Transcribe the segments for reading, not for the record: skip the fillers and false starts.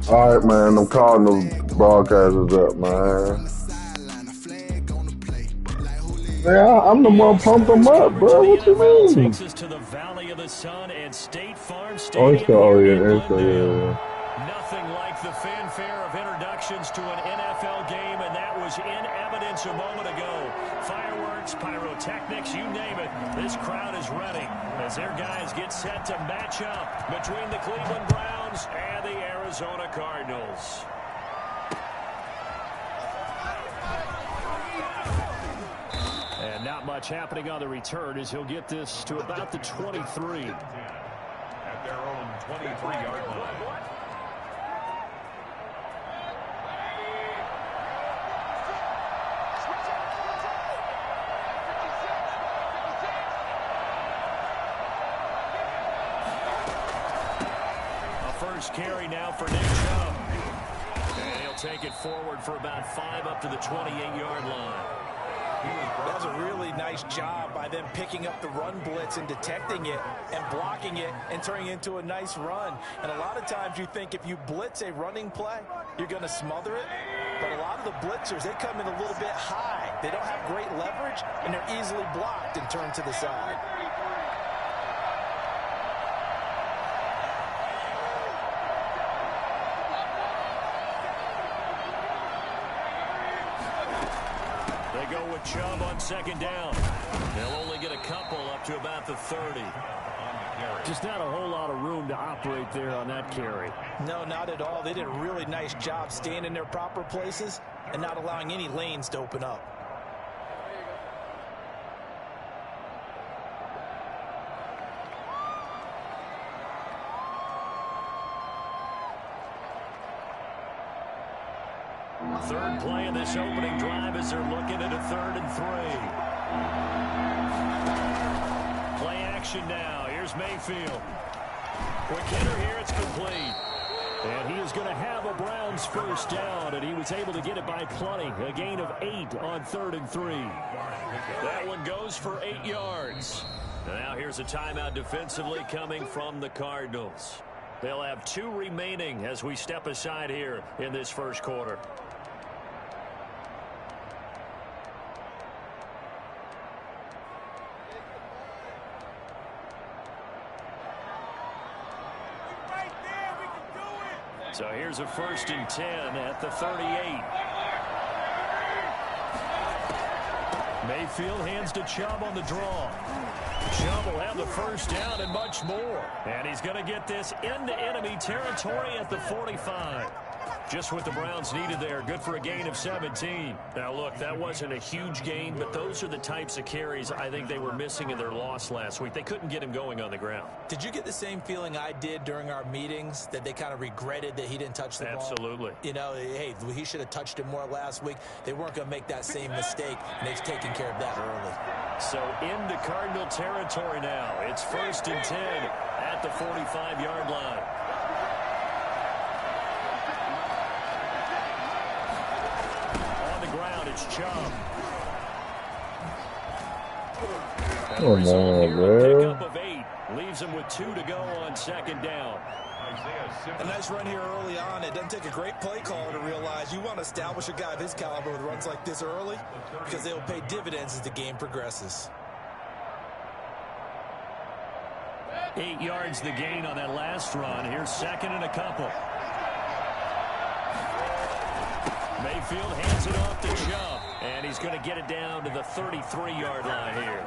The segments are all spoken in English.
All right, man. I'm calling those broadcasters up, man. Yeah, I'm the one pumped them up, bro. The What you NFL mean? takes us to the Valley of the Sun and State Farm Oh, it's Stadium oh here yeah, in it's Glendale. yeah. Nothing like the fanfare of introductions to an NFL game, and that was in evidence a moment ago. Fireworks, pyrotechnics, you name it. This crowd is ready as their guys get set to match up between the Cleveland Browns and the Arizona Cardinals. And not much happening on the return as he'll get this to about the 23. At their own 23-yard line. A first carry now for Nick Chubb. And he'll take it forward for about 5 up to the 28-yard line. That was a really nice job by them picking up the run blitz and detecting it and blocking it and turning it into a nice run. And a lot of times you think if you blitz a running play, you're going to smother it. But a lot of the blitzers, they come in a little bit high. They don't have great leverage, and they're easily blocked and turned to the side. Chubb on second down. They'll only get a couple up to about the 30. Just not a whole lot of room to operate there on that carry. No, not at all. They did a really nice job staying in their proper places and not allowing any lanes to open up. Third play of this opening drive as they're looking at a 3rd and 3. Play action now. Here's Mayfield. Quick hitter here. It's complete. And he is going to have a Browns first down, and he was able to get it by plenty. A gain of 8 on 3rd and 3. That one goes for 8 yards. Now here's a timeout defensively coming from the Cardinals. They'll have 2 remaining as we step aside here in this first quarter. So here's a 1st and 10 at the 38. Mayfield hands to Chubb on the draw. Chubb will have the first down and much more. And he's going to get this into enemy territory at the 45. Just what the Browns needed there. Good for a gain of 17. Now, look, that wasn't a huge gain, but those are the types of carries I think they were missing in their loss last week. They couldn't get him going on the ground. Did you get the same feeling I did during our meetings, that they kind of regretted that he didn't touch the ball? Absolutely. You know, hey, he should have touched it more last week. They weren't going to make that same mistake, and they've taken care of that early. So into Cardinal territory now. It's 1st and 10 at the 45-yard line. It's Chubb. Come on, bro. Pickup of 8 leaves him with 2 to go on second down. A nice run here early on. It doesn't take a great play caller to realize you want to establish a guy of his caliber with runs like this early because they will pay dividends as the game progresses. 8 yards the gain on that last run. Here's 2nd and a couple. Mayfield hands it off to Chubb, and he's going to get it down to the 33-yard line here.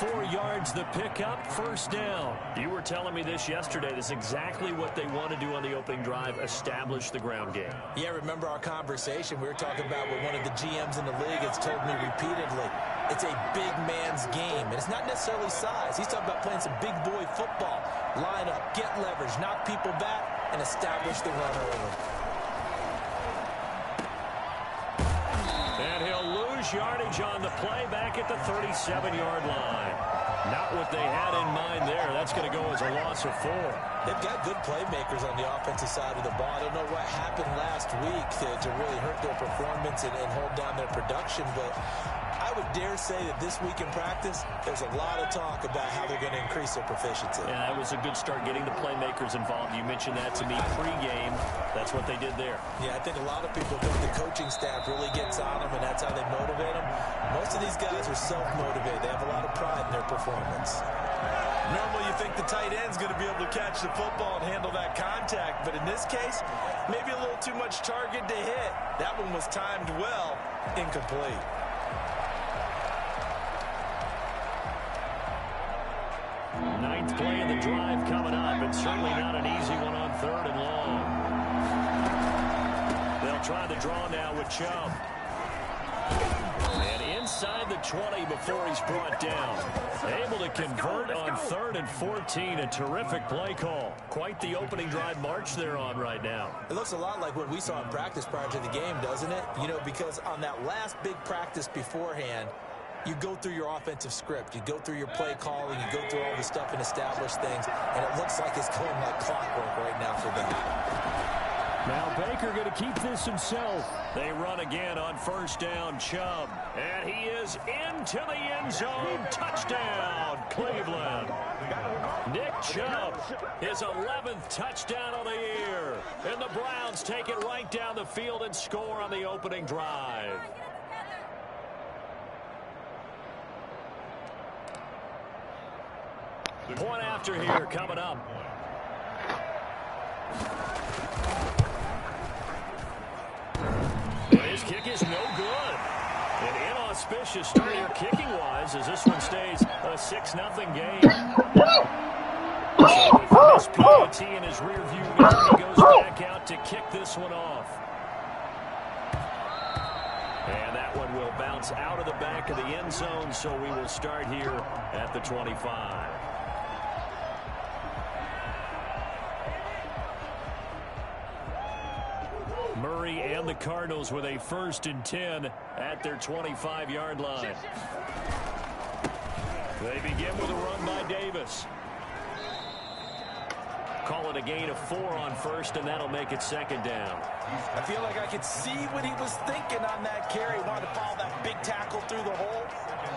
4 yards the pickup, first down. You were telling me this yesterday. This is exactly what they want to do on the opening drive, establish the ground game. Yeah, remember our conversation. We were talking about what one of the GMs in the league has told me repeatedly. It's a big man's game, and it's not necessarily size. He's talking about playing some big boy football. Line up, get leverage, knock people back, and establish the run early. And he'll lose yardage on the play back at the 37-yard line. Not what they had in mind there. That's going to go as a loss of 4. They've got good playmakers on the offensive side of the ball. I don't know what happened last week to really hurt their performance and hold down their production, but I would dare say that this week in practice, there's a lot of talk about how they're going to increase their proficiency. Yeah, that was a good start getting the playmakers involved. You mentioned that to me pregame. That's what they did there. Yeah, I think a lot of people think the coaching staff really gets on them, and that's how they motivate them. Most of these guys are self-motivated. They have a lot of pride in their performance. Normally, you think the tight end's going to be able to catch the football and handle that contact, but in this case, maybe a little too much target to hit. That one was timed well, incomplete. Ninth play of the drive coming up, and certainly not an easy one on 3rd and long. They'll try the draw now with Chubb. And inside the 20 before he's brought down. Able to convert on 3rd and 14. A terrific play call. Quite the opening drive march they're on right now. It looks a lot like what we saw in practice prior to the game, doesn't it? You know, because on that last big practice beforehand, you go through your offensive script. You go through your play calling. You go through all the stuff and establish things. And it looks like it's going like clockwork right now for them. Now Baker going to keep this himself. They run again on 1st down. Chubb. And he is into the end zone. Touchdown, Cleveland. Nick Chubb, his 11th touchdown of the year. And the Browns take it right down the field and score on the opening drive. Point after here coming up. And his kick is no good. An inauspicious start here kicking-wise as this one stays a 6-0 game. So with this PAT in his rearview mirror, he goes back out to kick this one off. And that one will bounce out of the back of the end zone, so we will start here at the 25. Murray and the Cardinals with a 1st and 10 at their 25-yard line. They begin with a run by Davis. Call it a gain of 4 on 1st, and that'll make it 2nd down. I feel like I could see what he was thinking on that carry. Wanted to follow that big tackle through the hole.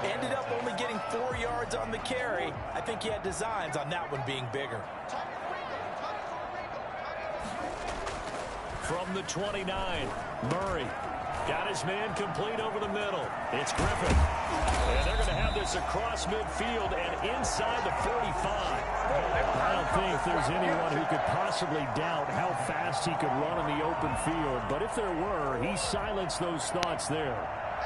Ended up only getting 4 yards on the carry. I think he had designs on that one being bigger. From the 29, Murray got his man complete over the middle. It's Griffin. And they're going to have this across midfield and inside the 45. I don't think there's anyone who could possibly doubt how fast he could run in the open field. But if there were, he silenced those thoughts there.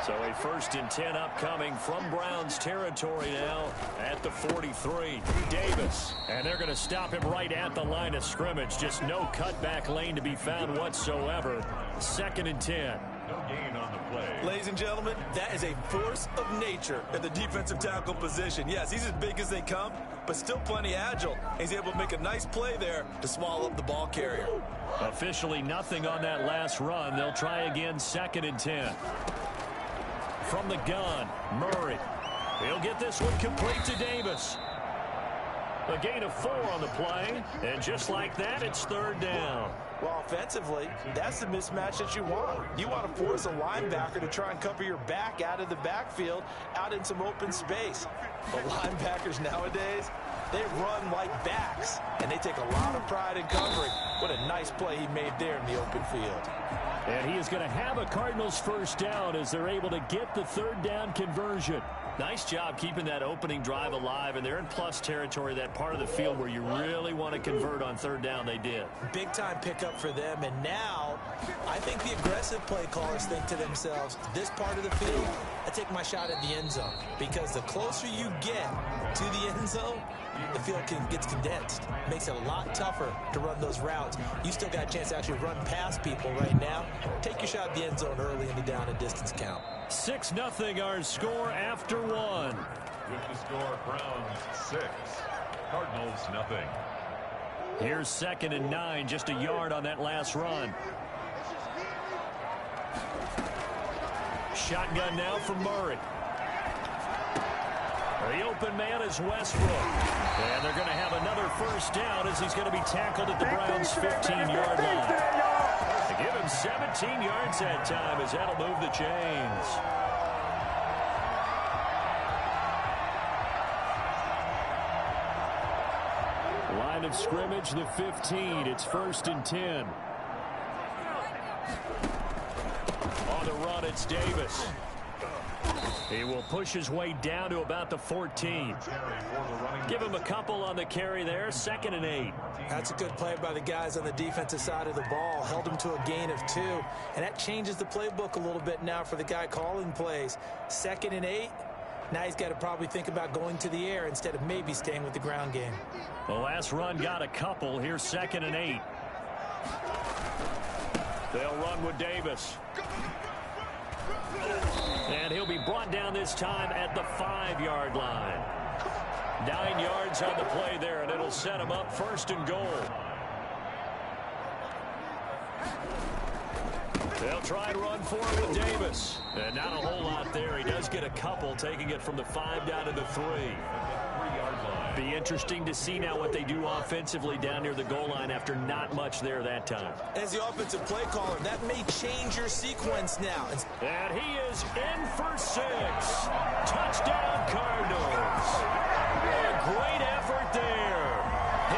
So a 1st and 10 upcoming from Browns territory now at the 43. Davis. And they're going to stop him right at the line of scrimmage. Just no cutback lane to be found whatsoever. 2nd and 10. No gain on the play. Ladies and gentlemen, that is a force of nature at the defensive tackle position. Yes, he's as big as they come, but still plenty agile. He's able to make a nice play there to swallow up the ball carrier. Officially nothing on that last run. They'll try again 2nd and 10. From the gun, Murray. He'll get this one complete to Davis. A gain of 4 on the play, and just like that, it's 3rd down. Well, offensively, that's the mismatch that you want. You want to force a linebacker to try and cover your back out of the backfield, out in some open space. But linebackers nowadays, they run like backs, and they take a lot of pride in covering. What a nice play he made there in the open field. And he is going to have a Cardinals 1st down as they're able to get the 3rd down conversion. Nice job keeping that opening drive alive, and they're in plus territory, that part of the field where you really want to convert on 3rd down. They did. Big time pickup for them, and now I think the aggressive play callers think to themselves, this part of the field, I take my shot at the end zone, because the closer you get to the end zone, the field gets condensed. Makes it a lot tougher to run those routes. You still got a chance to actually run past people right now. Take your shot at the end zone early in the down and distance count. 6-0 our score after 1. With the score, Browns 6, Cardinals nothing. Here's 2nd and 9, just a yard on that last run. Shotgun now for Murray. The open man is Westbrook. And they're going to have another first down as he's going to be tackled at the Browns' 15-yard line. They give him 17 yards that time as that'll move the chains. Line of scrimmage, the 15. It's 1st and 10. On the run, it's Davis. He will push his way down to about the 14. Give him a couple on the carry there. 2nd and 8. That's a good play by the guys on the defensive side of the ball. Held him to a gain of 2. And that changes the playbook a little bit now for the guy calling plays. 2nd and 8. Now he's got to probably think about going to the air instead of maybe staying with the ground game. The last run got a couple. Here's 2nd and 8. They'll run with Davis. And he'll be brought down this time at the 5-yard line. 9 yards on the play there, and it'll set him up 1st and goal. They'll try and run for it with Davis. And not a whole lot there. He does get a couple, taking it from the 5 down to the 3. Be interesting to see now what they do offensively down near the goal line after not much there that time. As the offensive play caller, that may change your sequence now. And he is in for 6. Touchdown, Cardinals. A great effort there.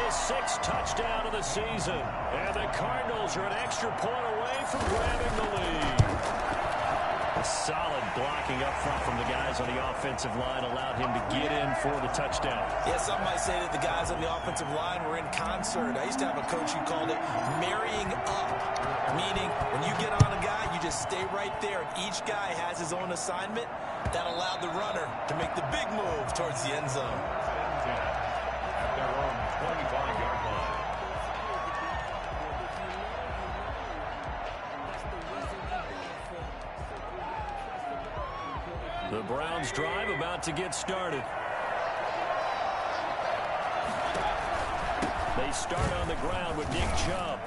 His 6th touchdown of the season. And the Cardinals are an extra point away from grabbing the lead. A solid blocking up front from the guys on the offensive line allowed him to get in for the touchdown. Yeah, some might say that the guys on the offensive line were in concert. I used to have a coach who called it marrying up, meaning when you get on a guy, you just stay right there, and each guy has his own assignment. That allowed the runner to make the big move towards the end zone. At their own 25-yard line. The Browns drive about to get started. They start on the ground with Nick Chubb.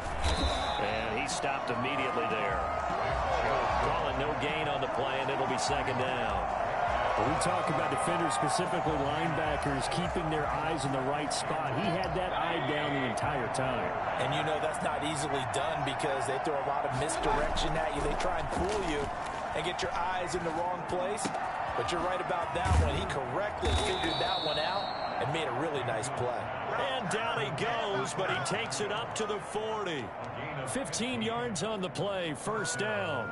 And he stopped immediately there. Calling no gain on the play, and it'll be 2nd down. When we talk about defenders, specifically linebackers, keeping their eyes in the right spot. He had that eye down the entire time. And you know that's not easily done because they throw a lot of misdirection at you. They try and fool you and get your eyes in the wrong place. But you're right about that one. He correctly figured that one out and made a really nice play. And down he goes, but he takes it up to the 40. 15 yards on the play, 1st down.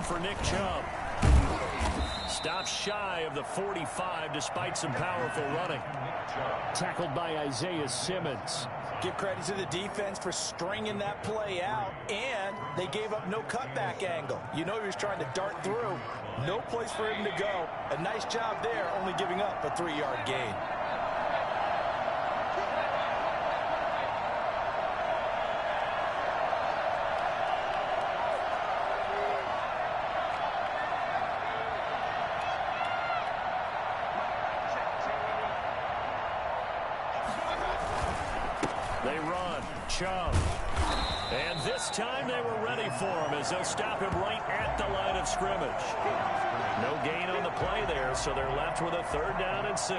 For Nick Chubb. Stops shy of the 45 despite some powerful running. Tackled by Isaiah Simmons. Give credit to the defense for stringing that play out, and they gave up no cutback angle. You know he was trying to dart through. No place for him to go. A nice job there, only giving up a 3-yard gain. They run. Chubb. And this time they were ready for him as they'll stop him right at the line of scrimmage. No gain on the play there, so they're left with a 3rd down and 6.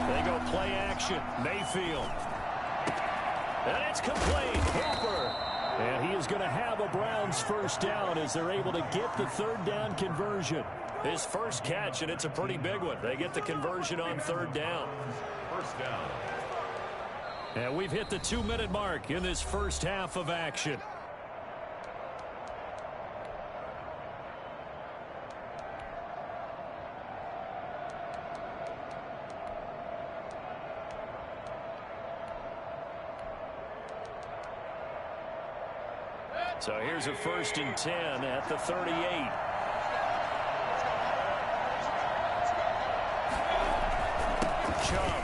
They go play action. Mayfield. And it's complete. Hooper. And he is going to have a Browns 1st down as they're able to get the 3rd down conversion. His first catch, and it's a pretty big one. They get the conversion on 3rd down. 1st down. And we've hit the 2-minute mark in this first half of action. So here's a 1st and 10 at the 38. Chubb.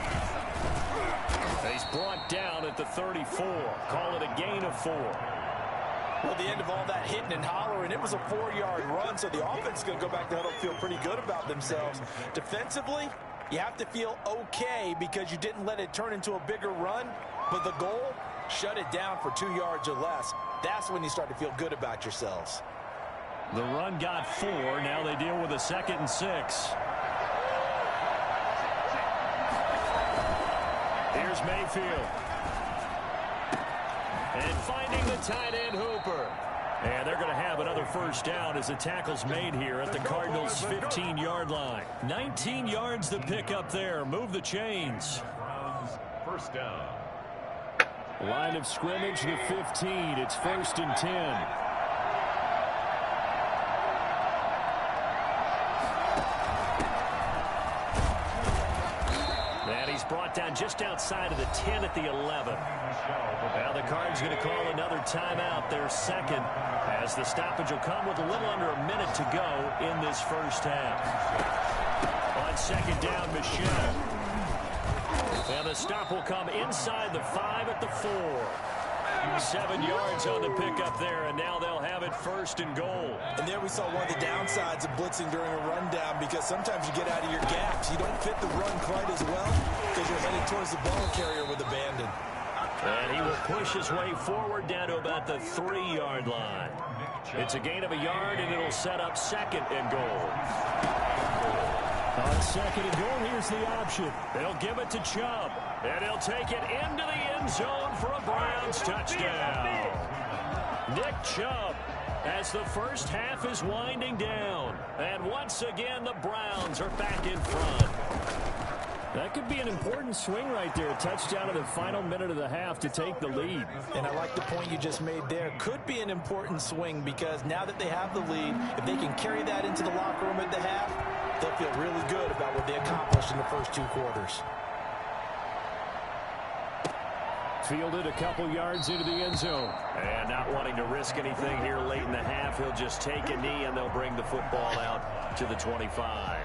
He's brought down at the 34. Call it a gain of 4. Well, at the end of all that hitting and hollering, it was a 4-yard run, so the offense is going to go back to huddle, feel pretty good about themselves. Defensively, you have to feel okay because you didn't let it turn into a bigger run, but the goal, shut it down for 2 yards or less. That's when you start to feel good about yourselves. The run got 4. Now they deal with a 2nd and 6. Here's Mayfield. And finding the tight end Hooper. And they're going to have another first down as the tackle's made here at the Cardinals' 15-yard line. 19 yards to pick up there. Move the chains. First down. Line of scrimmage, the 15. It's 1st and 10. Brought down just outside of the 10 at the 11. Now the Cards going to call another timeout, their second, as the stoppage will come with a little under a minute to go in this first half. On 2nd down, Michelle. And the stop will come inside the 5 at the 4. 7 yards on the pickup there, and now they'll have it 1st and goal. And there we saw one of the downsides of blitzing during a rundown, because sometimes you get out of your gaps. You don't fit the run quite as well because you're headed towards the ball carrier with abandon. And he will push his way forward down to about the 3-yard line. It's a gain of a yard, and it'll set up 2nd and goal. On 2nd and goal, here's the option. They'll give it to Chubb, and he'll take it into the end zone for a Browns touchdown. Nick Chubb, as the first half is winding down. And once again, the Browns are back in front. That could be an important swing right there. A touchdown in the final minute of the half to take the lead. And I like the point you just made there. Could be an important swing because now that they have the lead, if they can carry that into the locker room at the half, they'll feel really good about what they accomplished in the first 2 quarters. Fielded a couple yards into the end zone. And not wanting to risk anything here late in the half, he'll just take a knee and they'll bring the football out to the 25.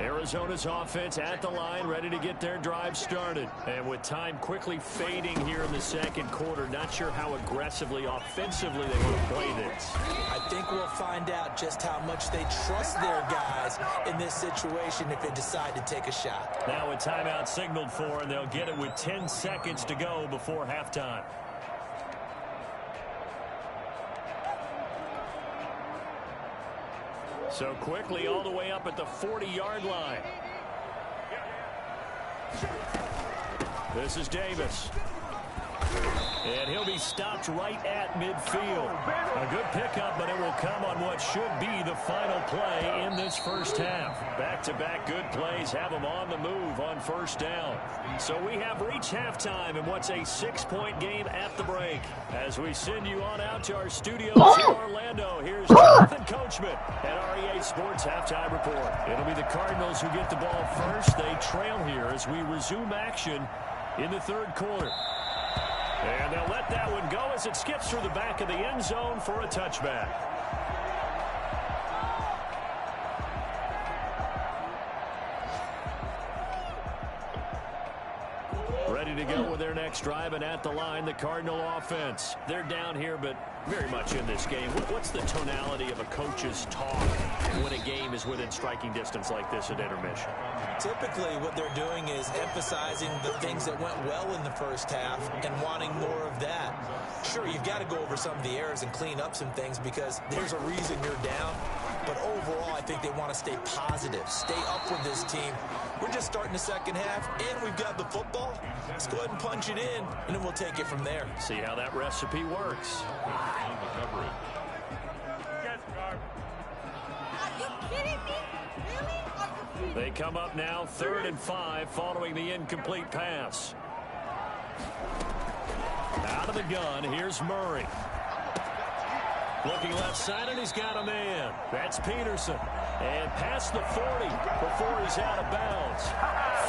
Arizona's offense at the line, ready to get their drive started. And with time quickly fading here in the 2nd quarter, not sure how aggressively, offensively they want to play this. I think we'll find out just how much they trust their guys in this situation if they decide to take a shot. Now a timeout signaled for, and they'll get it with 10 seconds to go before halftime. So quickly all the way up at the 40-yard line. This is Davis. And he'll be stopped right at midfield. A good pickup, but it will come on what should be the final play in this first half. Back-to-back good plays have them on the move on first down. So we have reached halftime in what's a 6-point game at the break. As we send you on out to our studios in Orlando, here's Jonathan Coachman at REA Sports Halftime Report. It'll be the Cardinals who get the ball first. They trail here as we resume action in the 3rd quarter. And they'll let that one go as it skips through the back of the end zone for a touchback. Ready to go with their next drive, and at the line, the Cardinal offense. They're down here, but very much in this game. What's the tonality of a coach's talk when a game is within striking distance like this at intermission? Typically, what they're doing is emphasizing the things that went well in the first half and wanting more of that. Sure, you've got to go over some of the errors and clean up some things because there's a reason you're down. But overall, I think they want to stay positive, stay up with this team. We're just starting the second half, and we've got the football. Let's go ahead and punch it in, and then we'll take it from there. See how that recipe works. On the coverage. Are you kidding me? Really? Are you kidding me? They come up now 3rd and 5 following the incomplete pass. Out of the gun, here's Murray. Looking left side, and he's got a man. That's Peterson. And past the 40 before he's out of bounds.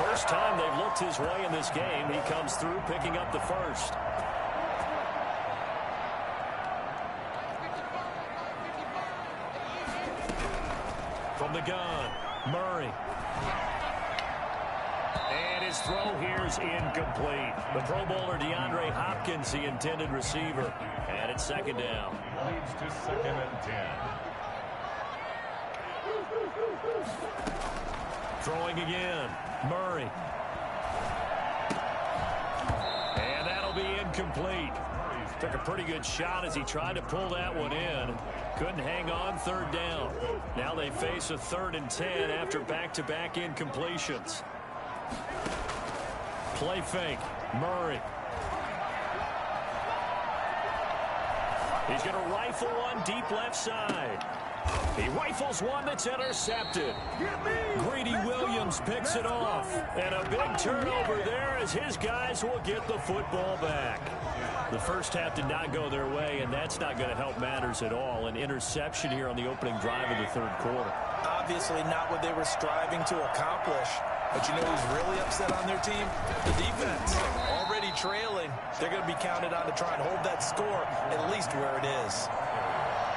First time they've looked his way in this game. He comes through picking up the first. From the the gun. Murray. And his throw here is incomplete. The Pro Bowler DeAndre Hopkins, the intended receiver. And it's second down. Leads to 2nd and 10. Throwing again. Murray. And that'll be incomplete. Took a pretty good shot as he tried to pull that one in. Couldn't hang on, third down. Now they face a 3rd and 10 after back-to-back incompletions. Play fake. Murray. He's going to rifle one deep left side. He rifles one that's intercepted. Greedy Williams picks it off. And a big turnover there as his guys will get the football back. The first half did not go their way, and that's not going to help matters at all. An interception here on the opening drive of the 3rd quarter. Obviously not what they were striving to accomplish. But you know who's really upset on their team? The defense. Already trailing. They're going to be counted on to try and hold that score at least where it is.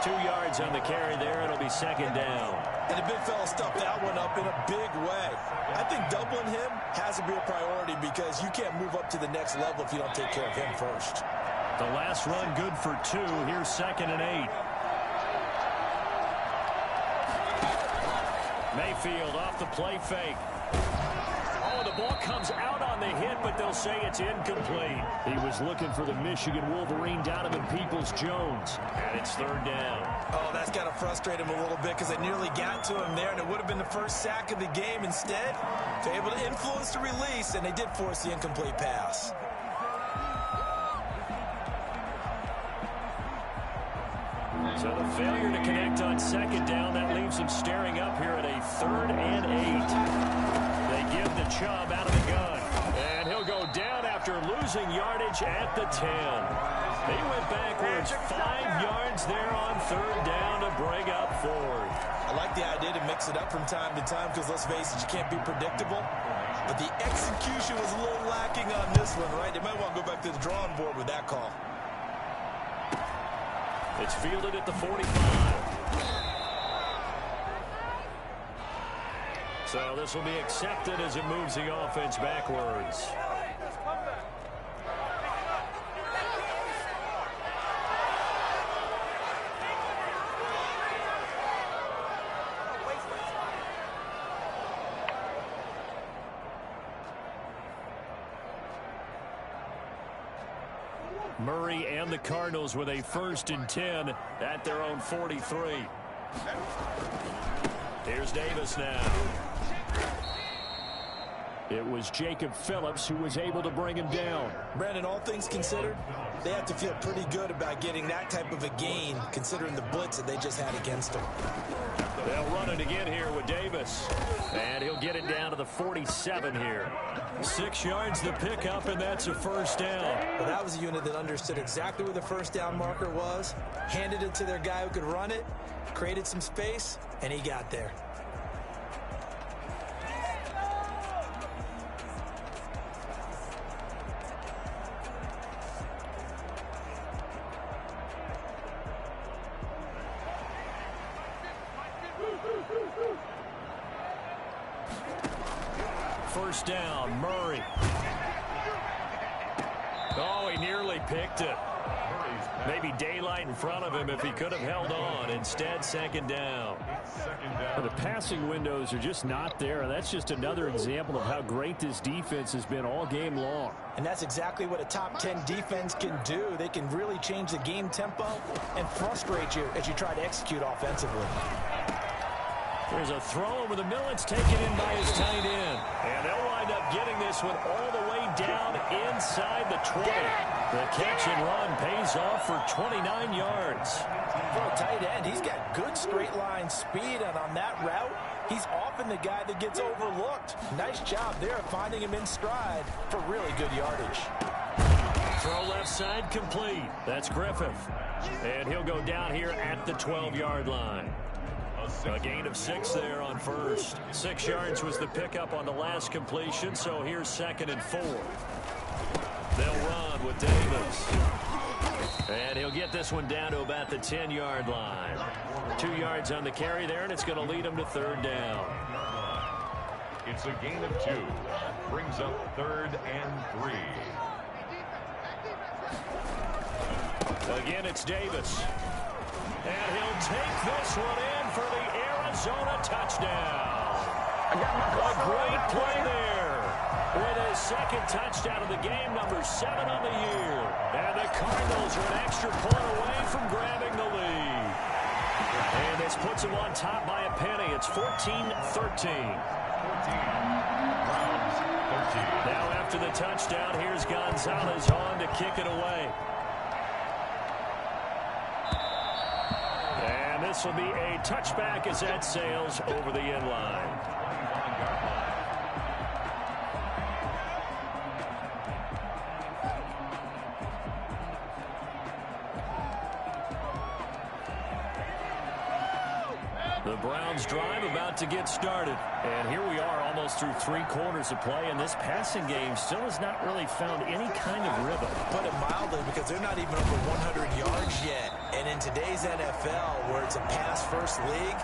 2 yards on the carry there. It'll be second down. And the big fella stuffed that one up in a big way. I think doubling him has to be a priority because you can't move up to the next level if you don't take care of him first. The last run good for 2. Here's 2nd and 8. Mayfield off the play fake. Oh, the ball comes out on the hit, but they'll say it's incomplete. He was looking for the Michigan Wolverine, Donovan Peoples-Jones. And it's 3rd down. Oh, that's got to frustrate him a little bit because they nearly got to him there, and it would have been the first sack of the game. Instead, they're able to influence the release, and they did force the incomplete pass. So the failure to connect on 2nd down, that leaves them staring up here at a 3rd and 8. They give the Chubb out of the gun. And he'll go down after losing yardage at the 10. He went backwards 5 yards there on 3rd down to bring up 4th. I like the idea to mix it up from time to time because, let's face it, you can't be predictable. But the execution was a little lacking on this one, right? They might want to go back to the drawing board with that call. It's fielded at the 45. So this will be accepted as it moves the offense backwards. Murray and the Cardinals with a 1st and 10 at their own 43. Here's Davis now. It was Jacob Phillips who was able to bring him down. Brandon, all things considered, they have to feel pretty good about getting that type of a gain considering the blitz that they just had against them. They'll run it again here with Davis. And he'll get it down to the 47 here. 6 yards the pickup, and that's a 1st down. Well, that was a unit that understood exactly where the 1st down marker was, handed it to their guy who could run it, created some space, and he got there. First down, Murray. Oh, he nearly picked it. Maybe daylight in front of him if he could have held on. Instead, 2nd down. The passing windows are just not there. That's just another example of how great this defense has been all game long. And that's exactly what a top 10 defense can do. They can really change the game tempo and frustrate you as you try to execute offensively. There's a throw over the middle. It's taken in by his tight end. And they'll wind up getting this one all the way down inside the 20. The catch and run pays off for 29 yards. For a tight end, he's got good straight line speed, and on that route, he's often the guy that gets overlooked. Nice job there of finding him in stride for really good yardage. Throw left side complete. That's Griffith. And he'll go down here at the 12-yard line. A gain of 6 there on first. 6 yards was the pickup on the last completion, so here's 2nd and 4. They'll run with Davis. And he'll get this one down to about the 10-yard line. 2 yards on the carry there, and it's going to lead him to third down. It's a gain of 2. Brings up 3rd and 3. Again, it's Davis. And he'll take this one in for the Arizona touchdown. A great play there with his second touchdown of the game, number 7 on the year. And the Cardinals are an extra point away from grabbing the lead. And this puts them on top by a penny. It's 14-13. Now after the touchdown, here's Gonzalez on to kick it away. And this will be a touchback as that sails over the end line. The Browns drive about to get started. And here we are almost through 3 quarters of play, and this passing game still has not really found any kind of rhythm. Put it mildly, because they're not even over 100 yards yet. And in today's NFL, where it's a pass-first league,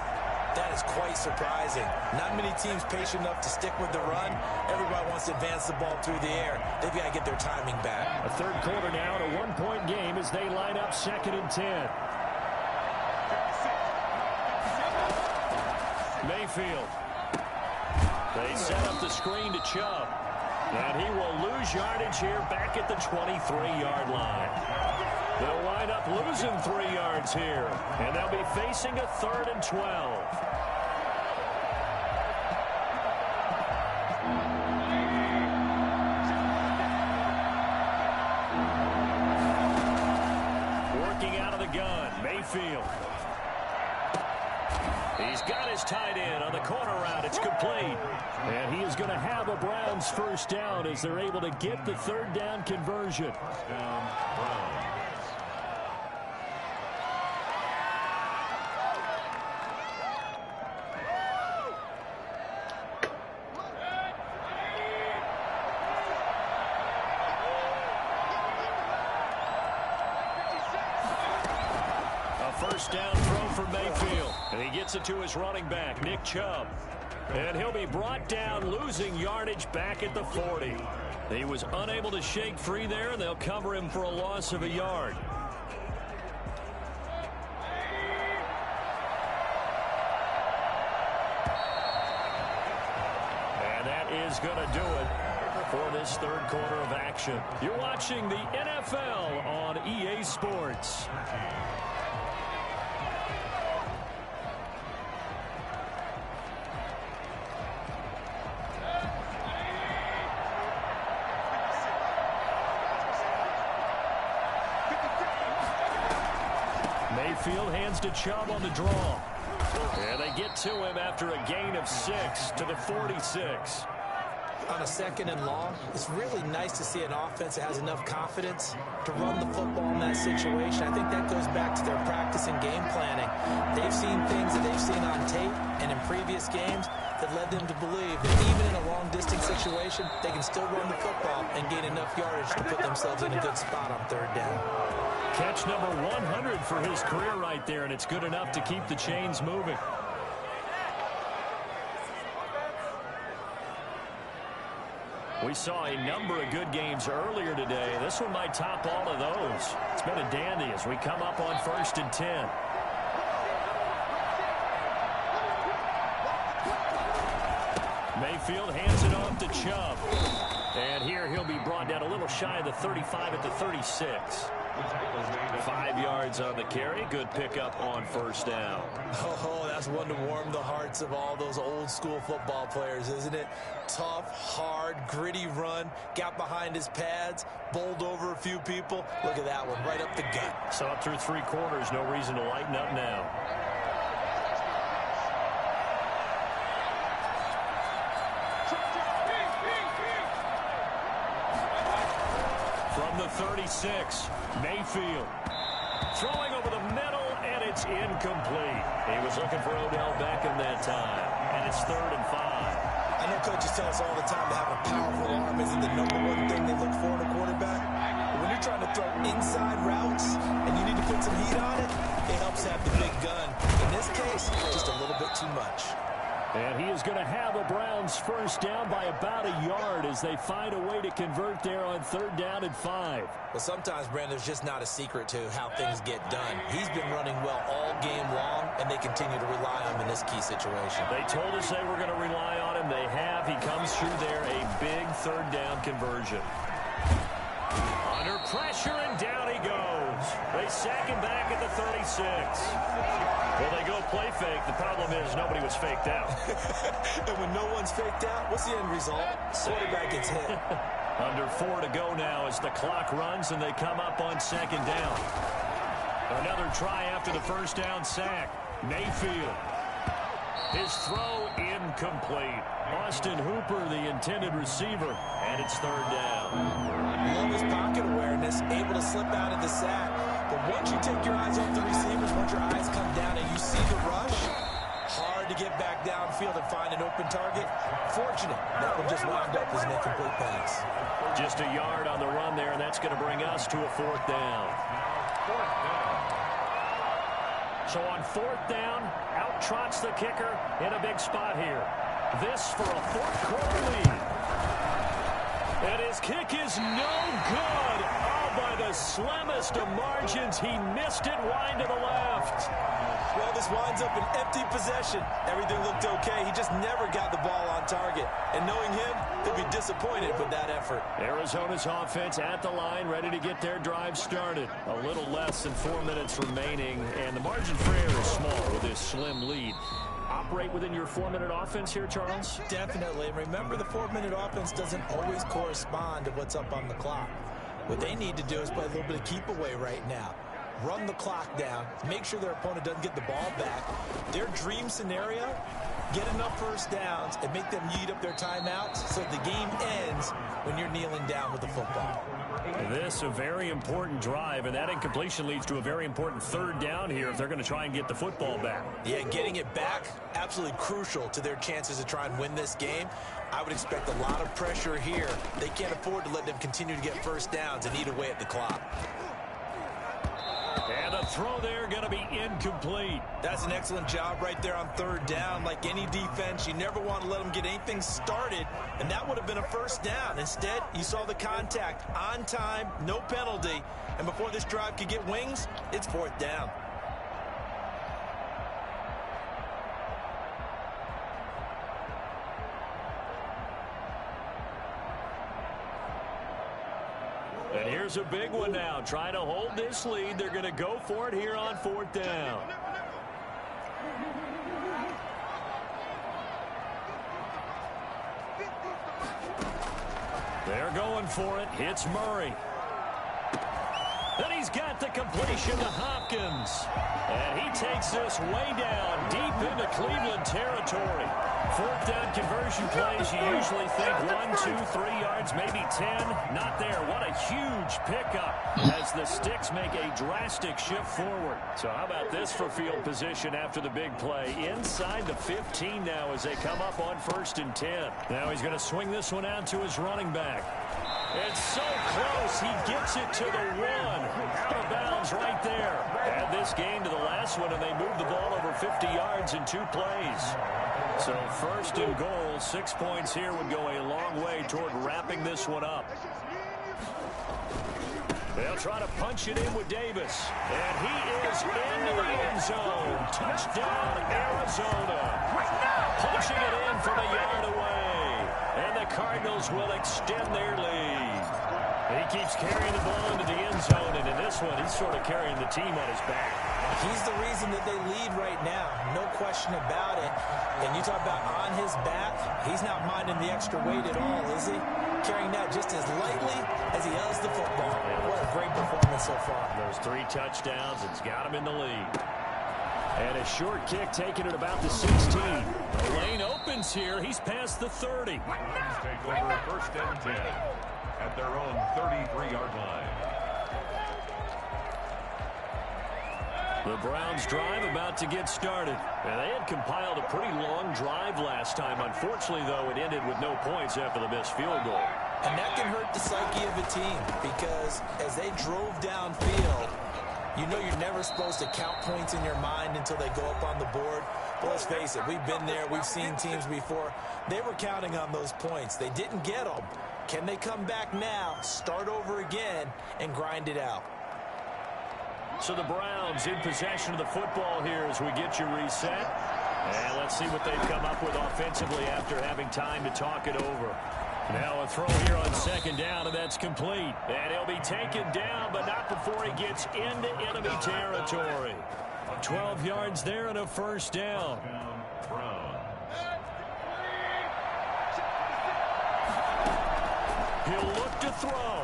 that is quite surprising. Not many teams patient enough to stick with the run. Everybody wants to advance the ball through the air. They've got to get their timing back. A third quarter now, and a 1-point game as they line up 2nd and 10. Mayfield. They set up the screen to Chubb. And he will lose yardage here back at the 23-yard line. They'll wind up losing 3 yards here. And they'll be facing a 3rd and 12. Working out of the gun, Mayfield. He's got his tight end on the corner route. It's complete. And he is going to have a Browns first down as they're able to get the 3rd down conversion. First down throw for Mayfield. And he gets it to his running back, Nick Chubb. And he'll be brought down, losing yardage back at the 40. He was unable to shake free there, and they'll cover him for a loss of a yard. And that is going to do it for this 3rd quarter of action. You're watching the NFL on EA Sports. Mayfield hands to Chubb on the draw. And they get to him after a gain of 6 to the 46. On a 2nd and long, it's really nice to see an offense that has enough confidence to run the football in that situation. I think that goes back to their practice and game planning. They've seen things that they've seen on tape and in previous games that led them to believe that even in a long-distance situation, they can still run the football and gain enough yardage to put themselves in a good spot on 3rd down. Catch number 100 for his career right there, and it's good enough to keep the chains moving. We saw a number of good games earlier today. This one might top all of those. It's been a dandy as we come up on 1st and 10. Mayfield hands it off to Chubb. And here he'll be brought down a little shy of the 35 at the 36. 5 yards on the carry. Good pickup on 1st down. Oh, that's one to warm the hearts of all those old school football players, isn't it? Tough, hard, gritty run. Got behind his pads, bowled over a few people. Look at that one, right up the gut. So up through 3 quarters, no reason to lighten up now. From the 36, Mayfield throwing over the middle, and it's incomplete. He was looking for Odell Beckham that time, and it's 3rd and 5. I know coaches tell us all the time that having a powerful arm isn't the #1 thing they look for in a quarterback. But when you're you're trying to throw inside routes and you need to put some heat on it, it helps have the big gun. In this case, just a little bit too much. And he is going to have a Browns first down by about a yard as they find a way to convert there on 3rd down and 5. Well, sometimes, Brandon, there's just not a secret to how things get done. He's been running well all game long, and they continue to rely on him in this key situation. They told us they were going to rely on him. They have. He comes through there, a big 3rd down conversion. Under pressure, and down he goes. They sack him back at the 36. Well, they go play fake. The problem is nobody was faked out. And when no one's faked out, what's the end result? Quarterback gets hit. Under 4 to go now as the clock runs and they come up on 2nd down. Another try after the first down sack. Mayfield. His throw incomplete. Austin Hooper, the intended receiver, and it's 3rd down. Love his pocket awareness, able to slip out of the sack. But once you take your eyes off the receivers, once your eyes come down and you see the rush, hard to get back downfield and find an open target. Fortunate, that one just wound up as an incomplete pass. Just a yard on the run there, and that's going to bring us to a 4th down. So on 4th down, out trots the kicker in a big spot here. This for a 4th quarter lead. And his kick is no good. Oh, by the slimmest of margins, he missed it wide to the left. Well, this winds up an empty possession. Everything looked okay. He just never got the ball on target. And knowing him, he'll be disappointed with that effort. Arizona's offense at the line, ready to get their drive started. A little less than 4 minutes remaining, and the margin for error is small with this slim lead. Operate within your 4-minute offense here, Charles? Definitely. And remember, the 4-minute offense doesn't always correspond to what's up on the clock. What they need to do is play a little bit of keep away right now. Run the clock down, make sure their opponent doesn't get the ball back. Their dream scenario, get enough first downs and make them eat up their timeouts so the game ends when you're kneeling down with the football. This a very important drive, and that incompletion leads to a very important 3rd down here if they're going to try and get the football back. Yeah, getting it back, absolutely crucial to their chances to try and win this game. I would expect a lot of pressure here. They can't afford to let them continue to get first downs and eat away at the clock. And the throw there going to be incomplete. That's an excellent job right there on 3rd down. Like any defense, you never want to let them get anything started, and that would have been a first down. Instead, you saw the contact on time, no penalty, and before this drive could get wings, it's 4th down. And here's a big one now. Trying to hold this lead. They're going to go for it here on 4th down. They're going for it. Hits Murray. Then he's got the completion to Hopkins. And he takes this way down, deep into Cleveland territory. 4th down conversion plays, you usually think 1, 2, 3 yards, maybe 10. Not there. What a huge pickup as the Sticks make a drastic shift forward. So how about this for field position after the big play? Inside the 15 now as they come up on 1st and 10. Now he's going to swing this one out to his running back. It's so close, he gets it to the 1. Out of bounds right there. Add this game to the last one, and they move the ball over 50 yards in 2 plays. So 1st and goal, 6 points here would go a long way toward wrapping this one up. They'll try to punch it in with Davis. And he is into the end zone. Touchdown, Arizona. Punching it in from a yard away. And the Cardinals will extend their lead. He keeps carrying the ball into the end zone, and in this one, he's sort of carrying the team on his back. He's the reason that they lead right now, no question about it. And you talk about on his back, he's not minding the extra weight at all, is he? Carrying that just as lightly as he does the football. What a great performance so far. Those 3 touchdowns, it's got him in the lead. And a short kick taken at about the 16. The lane opens here. He's past the 30. Take over 1st and 10 at their own 33-yard line. The Browns drive about to get started. And they had compiled a pretty long drive last time. Unfortunately, though, it ended with no points after the missed field goal. And that can hurt the psyche of a team because as they drove downfield, you know you're never supposed to count points in your mind until they go up on the board. But let's face it, we've been there. We've seen teams before. They were counting on those points. They didn't get them. Can they come back now, start over again, and grind it out? So the Browns in possession of the football here as we get you reset. And let's see what they've come up with offensively after having time to talk it over. Now a throw here on second down, and that's complete. And he'll be taken down, but not before he gets into enemy territory. 12 yards there and a first down. He'll look to throw.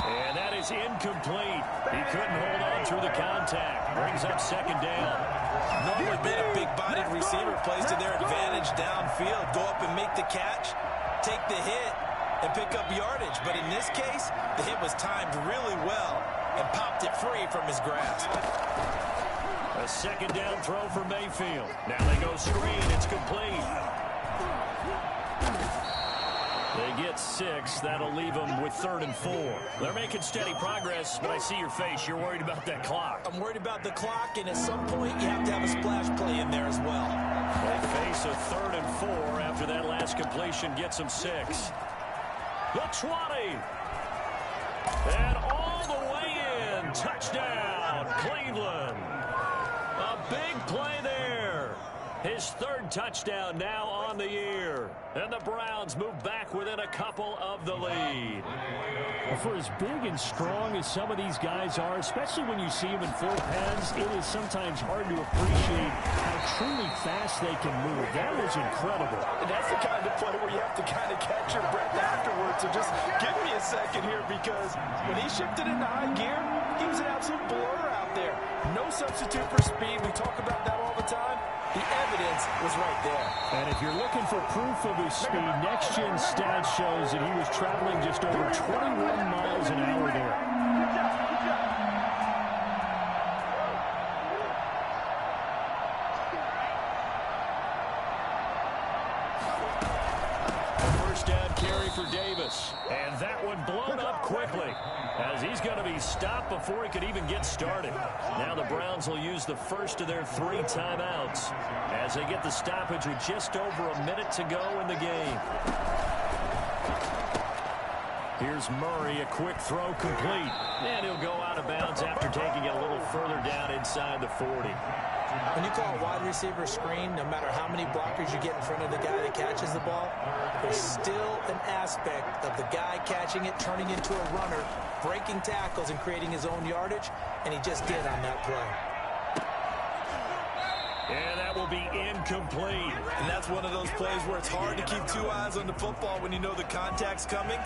And that is incomplete. He couldn't hold on through the contact. Brings up second down. Normally been a big-bodied receiver plays to their advantage downfield. Go up and make the catch, take the hit, and pick up yardage. But in this case, the hit was timed really well and popped it free from his grasp. A second down throw for Mayfield. Now they go screen. It's complete. They get 6. That'll leave them with 3rd and 4. They're making steady progress, but I see your face. You're worried about that clock. I'm worried about the clock, and at some point you have to have a splash play in there as well. They face a 3rd and 4 after that last completion gets them 6. The 20. And all the way in. Touchdown, Cleveland. A big play there. His 3rd touchdown now on the year. And the Browns move back within a couple of the lead. Well, for as big and strong as some of these guys are, especially when you see them in full pads, it is sometimes hard to appreciate how truly fast they can move. That was incredible. And that's the kind of play where you have to kind of catch your breath afterwards. So just give me a second here, because when he shifted into high gear, he was an absolute blur out there. No substitute for speed. We talk about that all the time. The evidence was right there. And if you're looking for proof of his speed, Next Gen Stats shows that he was traveling just over 21 miles an hour there. First down carry for Davis. And that one blown up quickly, as he's going to be stopped before he could even get started. Now the Browns will use the first of their 3 timeouts as they get the stoppage with just over a minute to go in the game. Here's Murray, a quick throw complete. And he'll go out of bounds after taking it a little further down inside the 40. When you call a wide receiver screen, no matter how many blockers you get in front of the guy that catches the ball, there's still an aspect of the guy catching it, turning into a runner, breaking tackles and creating his own yardage, and he just did on that play. And that will be incomplete. And that's one of those plays where it's hard to keep 2 eyes on the football when you know the contact's coming,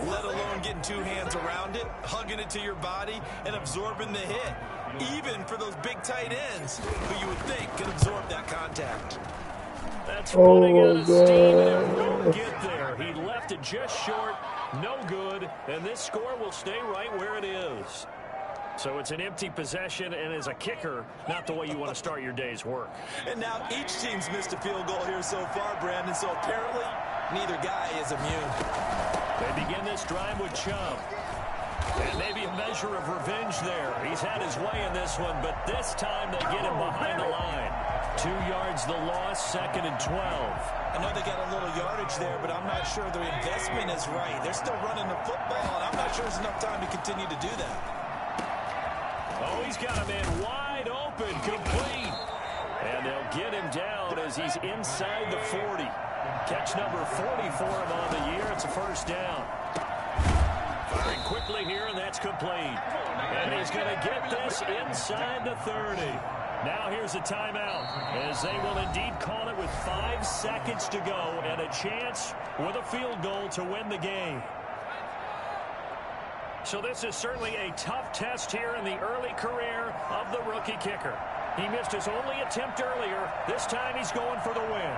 let alone getting 2 hands around it, hugging it to your body, and absorbing the hit. Even for those big tight ends who you would think can absorb that contact. That's running out of steam, and it won't get there. He left it just short, no good, and this score will stay right where it is. So it's an empty possession, and as a kicker, not the way you want to start your day's work. And now each team's missed a field goal here so far, Brandon, so apparently neither guy is immune. They begin this drive with Chubb. And maybe a measure of revenge there. He's had his way in this one, but this time they get him behind the line. 2 yards the loss, 2nd and 12. I know they got a little yardage there, but I'm not sure their investment is right. They're still running the football, and I'm not sure there's enough time to continue to do that. Oh, he's got him in wide open, complete. And they'll get him down as he's inside the 40. Catch number 40 for him on the year. It's a first down. Firing quickly here, and that's complete. And he's going to get this inside the 30. Now here's a timeout, as they will indeed call it with 5 seconds to go and a chance with a field goal to win the game. So this is certainly a tough test here in the early career of the rookie kicker. He missed his only attempt earlier. This time he's going for the win.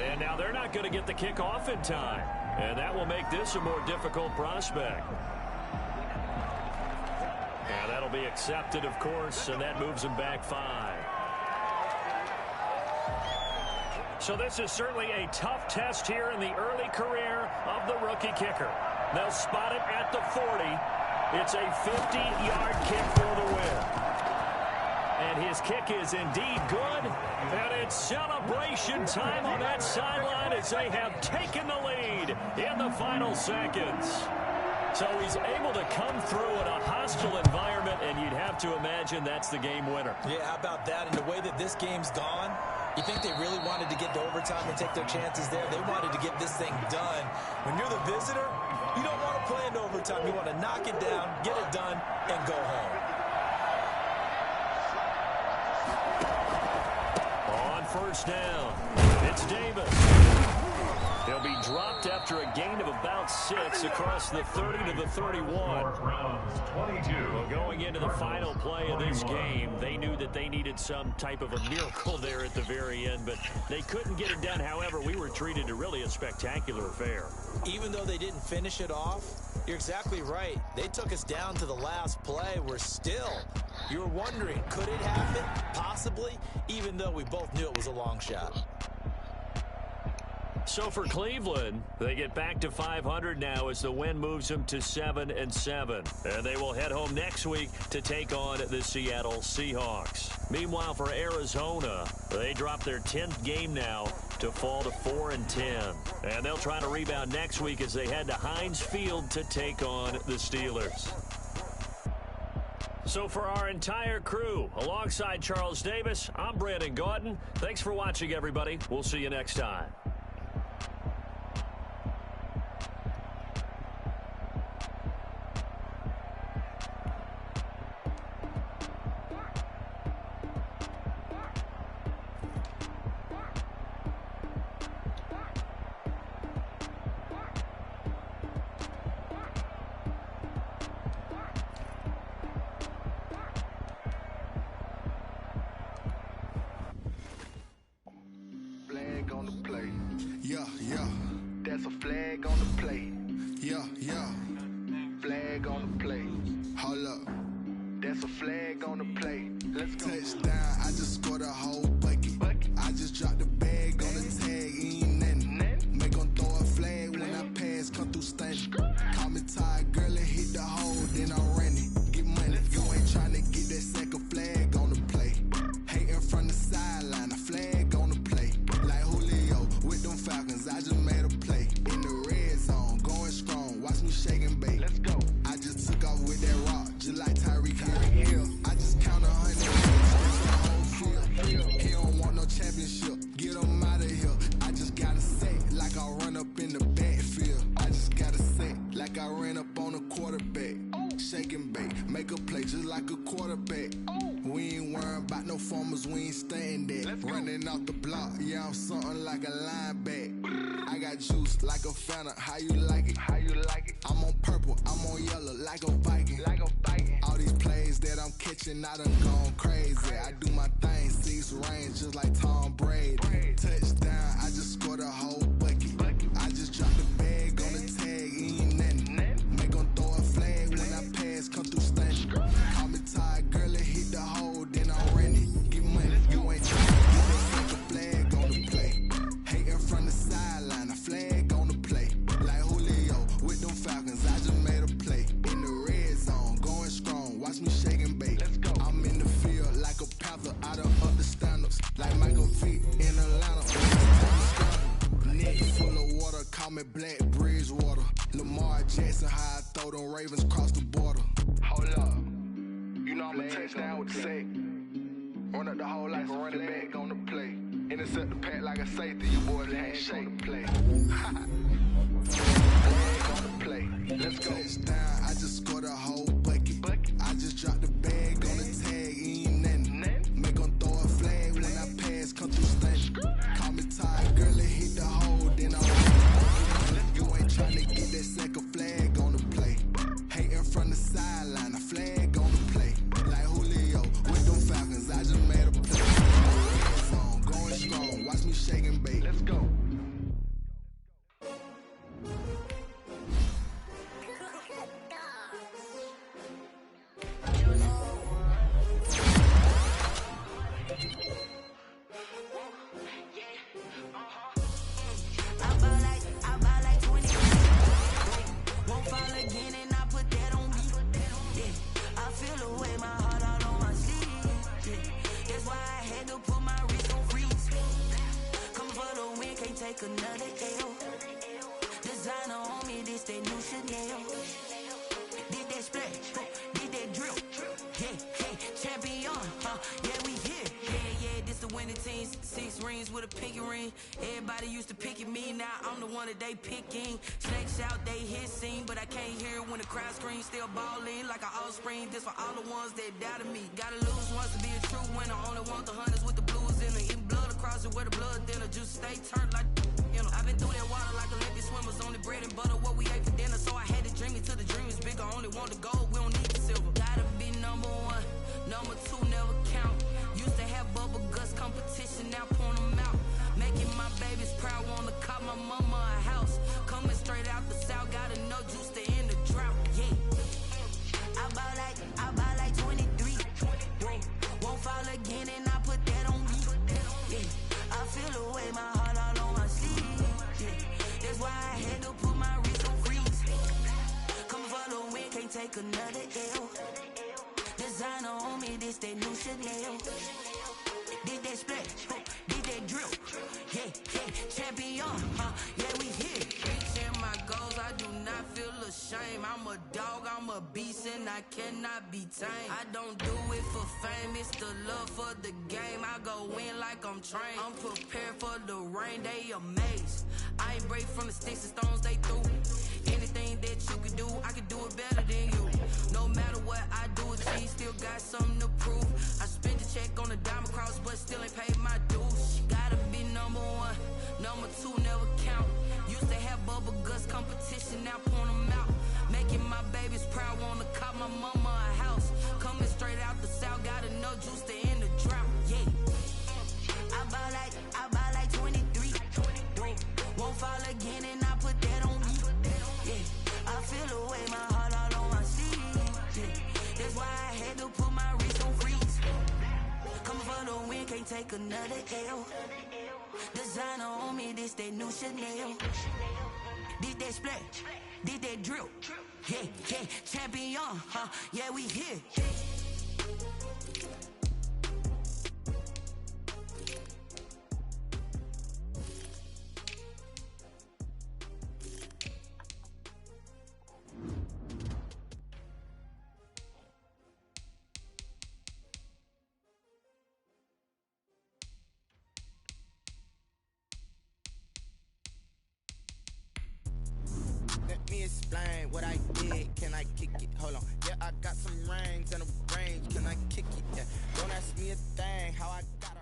And now they're not going to get the kickoff in time. And that will make this a more difficult prospect. And that'll be accepted, of course, and that moves him back 5. So this is certainly a tough test here in the early career of the rookie kicker. They'll spot it at the 40. It's a 50-yard kick for the win. And his kick is indeed good. And it's celebration time on that sideline as they have taken the lead in the final seconds. So he's able to come through in a hostile environment, and you'd have to imagine that's the game winner. Yeah, how about that? And the way that this game's gone, you think they really wanted to get to overtime and take their chances there? They wanted to get this thing done. When you're the visitor, you don't want to play into overtime. You want to knock it down, get it done, and go home. On first down, it's Davis. He'll be dropped after a gain of about 6 across the 30 to the 31. Well, going into the final play of this game, they knew that they needed some type of a miracle there at the very end, but they couldn't get it done. However, we were treated to really a spectacular affair. Even though they didn't finish it off, you're exactly right. They took us down to the last play. You were wondering, could it happen? Possibly, even though we both knew it was a long shot. So for Cleveland, they get back to 500 now as the win moves them to 7-7. And they will head home next week to take on the Seattle Seahawks. Meanwhile, for Arizona, they drop their 10th game now to fall to 4-10. And they'll try to rebound next week as they head to Heinz Field to take on the Steelers. So for our entire crew, alongside Charles Davis, I'm Brandon Gaudin. Thanks for watching, everybody. We'll see you next time. On the play. Yeah, yeah. That's a flag on the play. Yeah, yeah. Flag on the play. Hold up. That's a flag on the play. Let's go. Touchdown. I just scored a whole bucket. I just dropped the bag on the tag. Ain't nothing. Make them throw a flag when I pass. Come through stunning. Call me tired, girl, and hit the hole. Then I ran it. Get money. You ain't trying to get that second flag on the play. Hating from the sideline. A flag on the play. Like Julio with them Falcons, I just made a play. In the red zone, going strong, watch me shake and bake. Let's go. I just took off with that rock, just like Tyreek Hill. I just count 100, that's the whole field. He don't want no championship, get him out of here. I just gotta say, like I run up in the backfield. I just gotta say, like I ran up on a quarterback. Shake and bake, make a play just like a quarterback. We ain't worrying about no formers, we ain't staying there. Running off the block, yeah, I'm something like a lineback. I got juice like a Fanta, how you like it? How you like it? I'm on purple, I'm on yellow, like a Viking. Like a Viking. All these plays that I'm catching, I done gone crazy. I do my thing, 6 range, just like Tom Brady. Touchdown, I just scored a whole bucket. I just dropped the bag on the tag, ain't nothing. Make them throw a flag when I pass, come through stunning. Call me tired, girl, and hit the hole, then I ran it. Get money, you ain't trying to get that second flag on the play. Hating from the sideline, a flag on the play. Like Julio with them Falcons, I just made a play. In the red zone, going strong, watch me shake and bake. Let's go. I'm in the field like a panther, I done up the standards. Like Michael Vick in Atlanta. Net full of water, call me Black Bridgewater. Lamar Jackson, how I throw them Ravens cross the border. Hold up. You know I'm a touchdown with the sack. Run up the hole like a running back on the play. Intercept the pack like a safety. You boys ain't shake the play. Flag on the play. Let's go. Touchdown. I just scored a whole bucket. I just dropped the bag on the tag. Ain't nothing. Make them throw a flag when I pass. Come through stunning. Call me tired, girl, and hit the hole. Then I run. You ain't trying to get that second flag on the play. Hating from the sideline. A flag on the play. Like Julio with them Falcons, I just made a play. Red zone, going strong, watch me shake and bake. Let's go. take another L. Designer on me, this that new Chanel. Did that splash, did that drill. Yeah, champion, yeah, we here. Yeah, this the winning team. 6 rings with a pinky ring. Everybody used to pick at me, now I'm the one that they picking. Snakes out, they hit scene, but I can't hear it when the crowd screams. Still balling like an offspring. This for all the ones that doubted me. Gotta lose once to be a true winner. Only want the hunters with the blues in it. Eating blood across it where the blood thinner. Just stay turned like, you know. I've been through that water like Olympic swimmers. Only bread and butter, what we ate for dinner. So I had to dream it till the dream is bigger. Only want the gold, we don't need the silver. Gotta be number 1, number 2 never count. Used to have bubble guts competition, now point them out. Making my babies proud, wanna cop my mama a house. Coming straight out the south, gotta know juice to end the drought. Yeah, I buy like 23. Won't fall again, and I put that on me. Yeah, I feel the way, my heart all on my sleeve. Yeah, that's why I had to put my wrist on freeze. Coming for the win, can't take another L. Designer on me, this that new Chanel. Did that splash, did that drill. Yeah, champion, yeah, we here. Reaching my goals, I do not feel ashamed. I'm a dog, I'm a beast, and I cannot be tamed. I don't do it for fame, it's the love for the game. I go in like I'm trained. I'm prepared for the rain, they amazed. I ain't break from the sticks and stones they threw. Anything that you could do, I could do it better than you. No matter what I do, G still got something to prove. I spent the check on the diamond cross, but still ain't paid my dues. Gotta be number 1, number 2 never count. Used to have bubble guts competition, now point them out. Making my babies proud, wanna cop my mama a house. Coming straight out the south, gotta know juice to end the drought. Yeah, I buy like 23. Won't fall again, and I put that on me. Yeah, I feel the way, my heart all on my sleeve. Yeah, that's why I had to put my wrist on freeze. Coming for the win, can't take another L. Designer on me, this that new Chanel. Did that splash, did that drill. Yeah, champion, yeah, we here. Let me explain what I did. Can I kick it? Hold on. Yeah, I got some rings and a range. Can I kick it? Yeah. Don't ask me a thing. How I got her.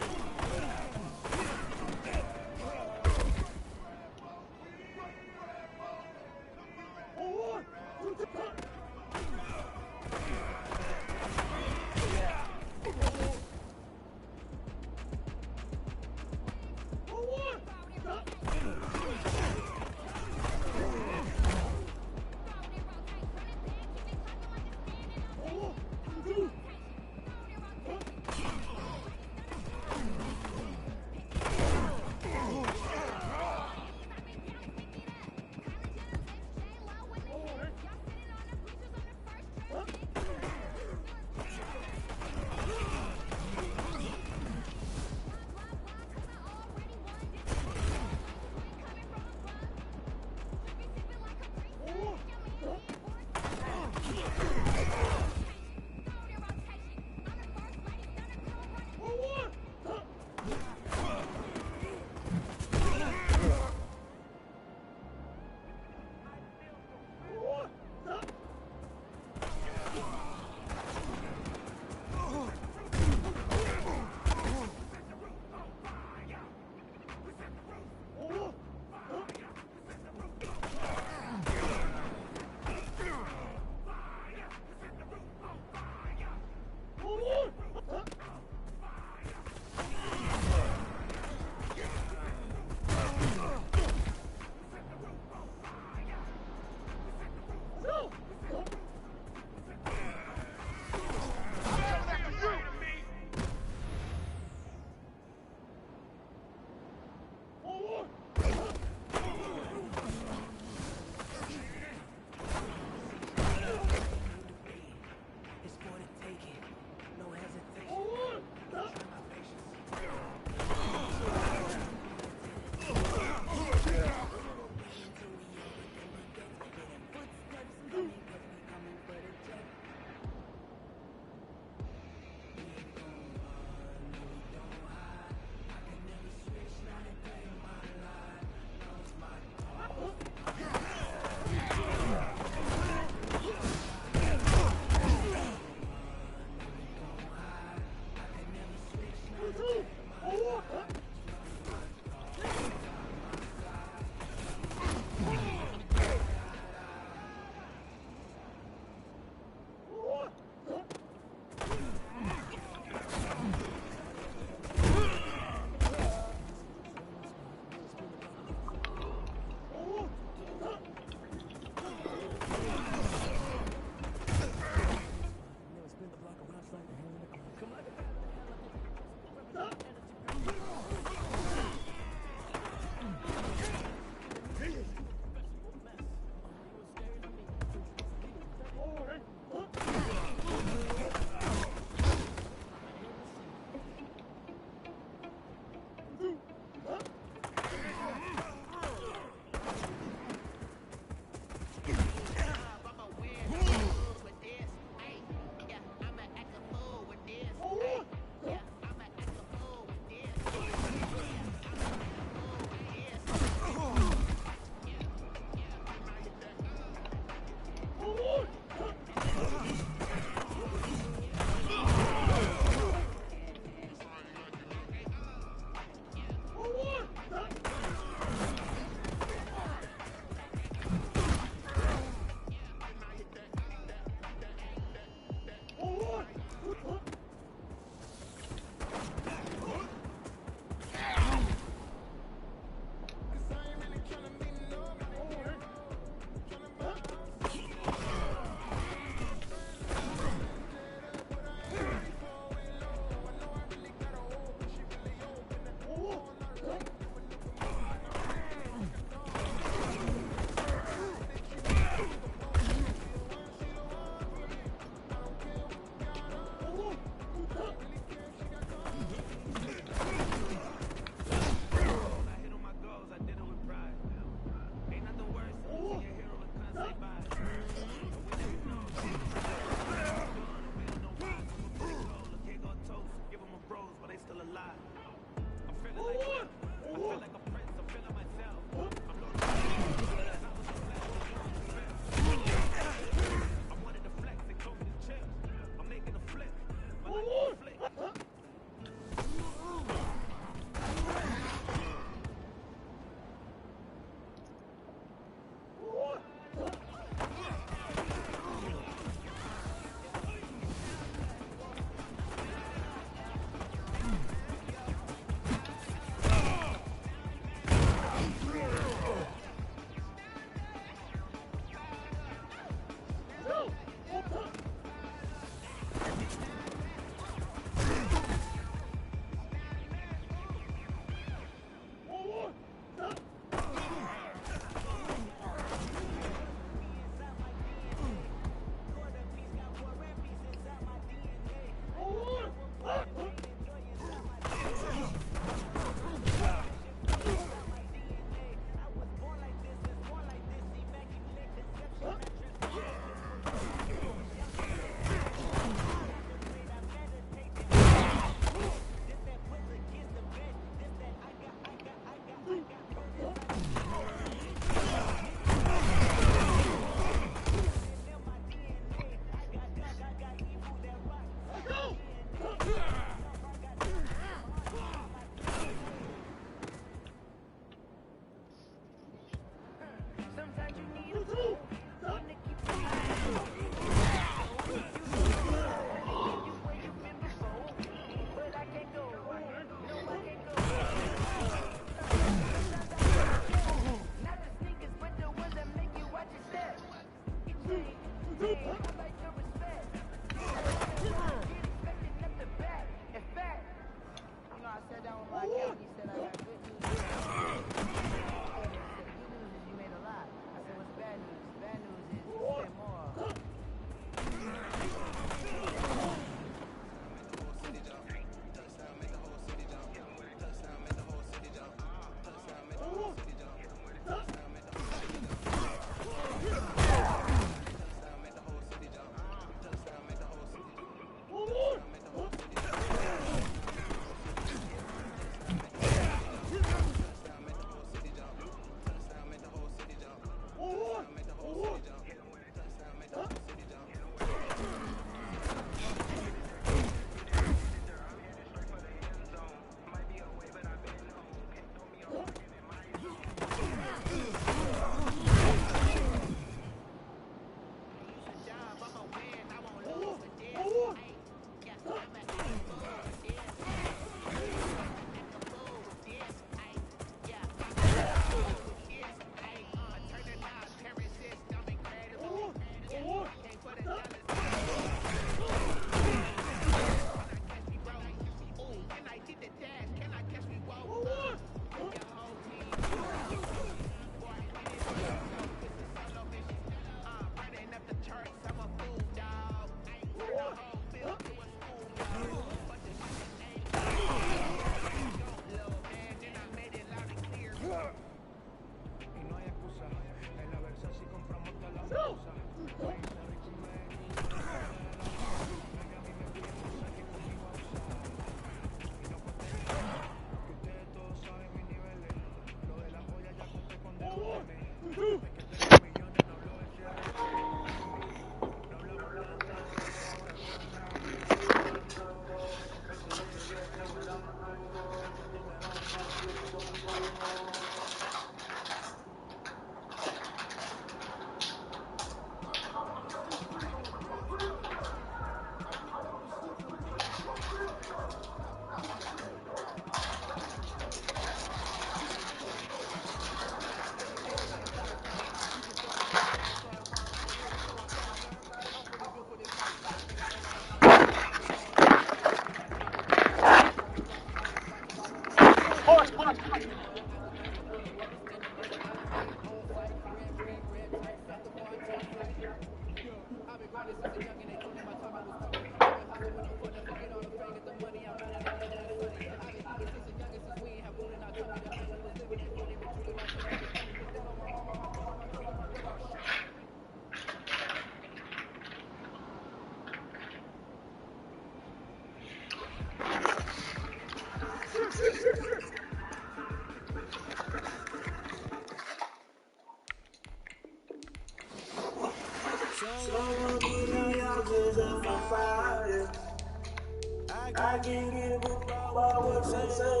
I can't give about what they say.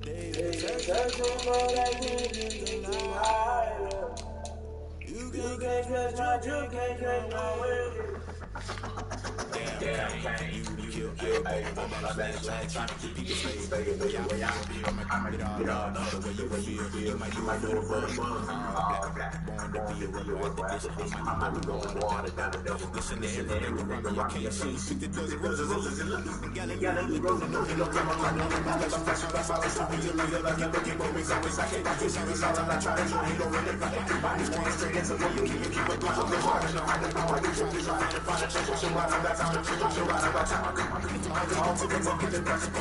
They searching for that nigga tonight. You can't catch my drill, can't catch my way. Damn, you kill my bad flag, trying to keep people stay in the way I feel. I'ma get all the way you feel. You might do a buzz, born to be a rebel. After this, I might never go without it. Listen to every nigga around me, I can't see. Pick the dozen roses and look. You gotta leave the road and know you don't come around. I'm follow through, you live like you keep moving. So it's like it's all I'm not trying to show. He don't really fight. Everybody straight into what you keep it going. So hard to know how to know how you try to find a change. So I that's how to change. So I got time. I'm to get the best.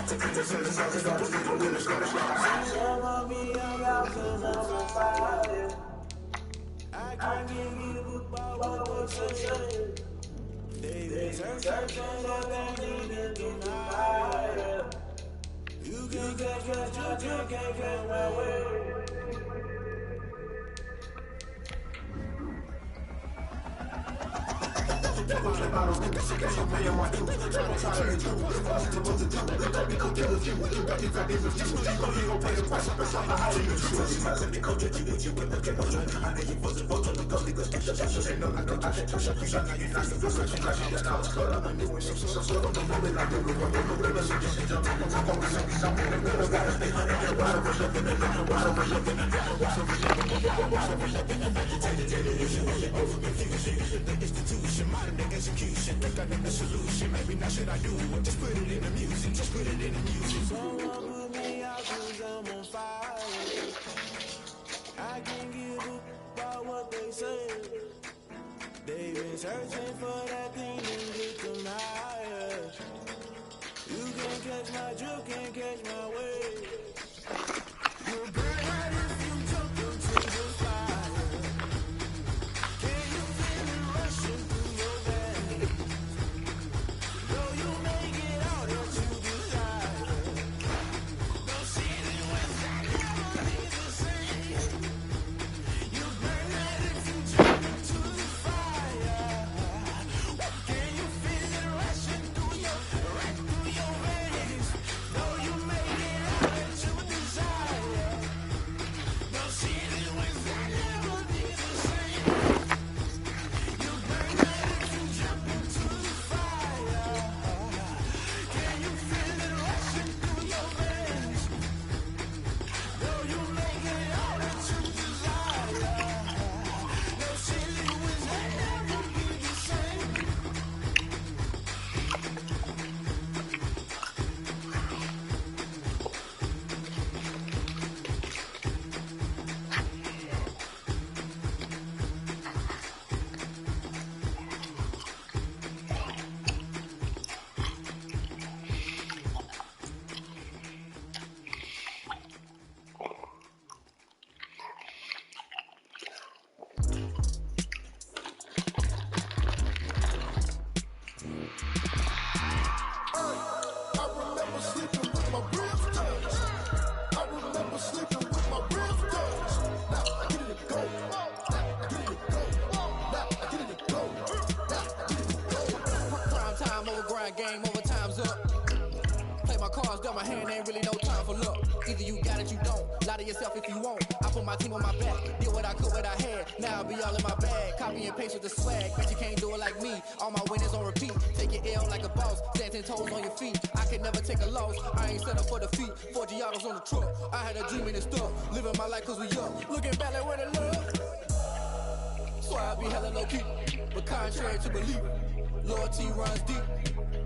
Some of me young out 'cause I'm on fire. I can't give you about what they say. They searching for that nigga tonight. You can't catch you can't catch my way. Institution, modern day execution. Think I know the solution. Maybe not should I do it? Just put it in the music. Just put it in the music. Someone put me out 'cause I'm on fire. I can't give up about what they say. They've been searching for that thing to get them higher. You can't catch my drill, can't catch my way. You'll burn out if you jump into the fire. Can you feel it rushing through your veins? Though you make it out that you desire. No city was that never be the same. You burn out if you jump into the fire. Can you feel it rushing through your veins? Though you make it out that you desire. No city was that never be the same. You burn out if you jump into the fire. Can you feel it rushing through your veins? Though you make it out that you desire. No city was that never be the same. I remember sleeping with my ribs touched. I remember sleeping with my ribs touched. Now I get it to go. Now I get it to go. Now I get it to go. Now I get it to go. Prime time over grind game, over time's up. Play my cards, dealt my hand, ain't really no time for luck. Either you got it, you don't. Lie to yourself if you won't. I put my team on my back, did what I could, what I had. Now I'll be all in my bag, copy and paste with the swag. Bet you can't do it like me. All my winners on repeat. Take your L like a boss, stand 10 toes on your feet. I can never take a loss. I ain't set up for defeat. 4 Giottos on the truck. I had a dream and stuff. Living my life 'cause we up. Looking back like where the love. So I be hella low key, but contrary to belief, loyalty runs deep.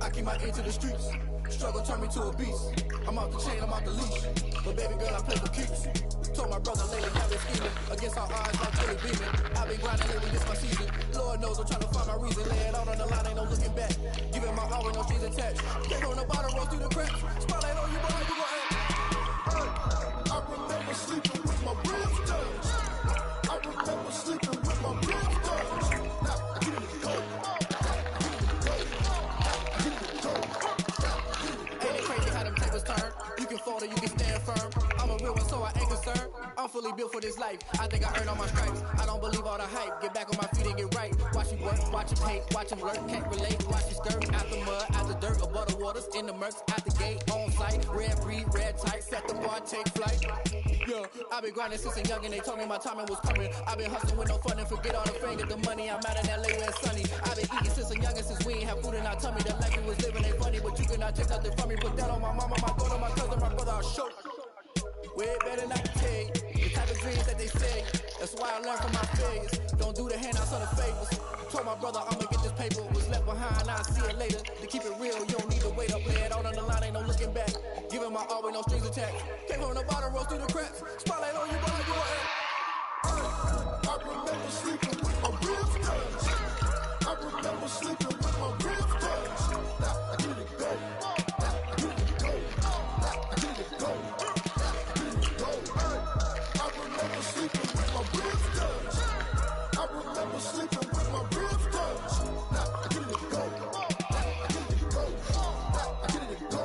I can't keep my ear to the streets. Struggle turned me to a beast. I'm off the chain, I'm off the leash. But baby girl, I play for keeps. Told my brother lately I've been scheming against our odds like Tilly beaming. I've been grinding lately, this my season. Lord knows I'm trying to find my reason. Lay it out on the line, ain't no looking back. Giving my all with no strings attached. Came on the bottom, roll through the cracks. Spotlight on you, boy, you gon' act. I remember sleeping with my ribs touched. I remember sleeping with my ribs touched. Now I get it go. Ain't it crazy how them tables turn? You can fold or you can stand firm. I'm a real one, so I ain't concerned. I'm fully built for this life. I think I earned all my stripes. I don't believe all the hype. Get back on my feet and get right. Watch you work, watch you paint, watch him lurk. Can't relate, watch you skirt. Out the mud, out the dirt, above the waters, in the murks, out the gate, on site. Red breed, red tight, set the bar, take flight. Yeah, I've been grinding since a young and they told me my timing was coming. I've been hustling with no fun and forget all the fame, get the money. I'm out in LA where it's sunny. I've been eating since a young and since we ain't have food in our tummy. The life we was living ain't funny, but you cannot take nothing from me. Put that on my mama, my daughter, my cousin, my brother, I'll show. Way better not to tell you the type of dreams that they say. That's why I learned from my failures. Don't do the handouts on the favors. Told my brother I'ma get this paper. Was left behind, I'll see it later. To keep it real, you don't need to wait up. Play it out on the line, ain't no looking back. Giving my all with no strings attached. Came from the bottom, rose through the cracks. Spotlight on you, boy, you gon' act. I remember sleeping with my ribs touched. I remember sleeping with my ribs touched. Now I get it go. Now I get it go. Now I get it go. I remember sleeping with my ribs touched. I remember sleeping with my ribs touched. Now I get it go. Now I get it go. Now I get it go.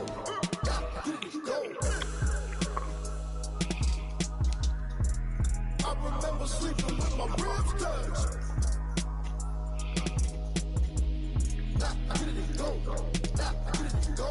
Now I get it go. I remember sleeping with my ribs touched. Now I get it go. Now I get it go.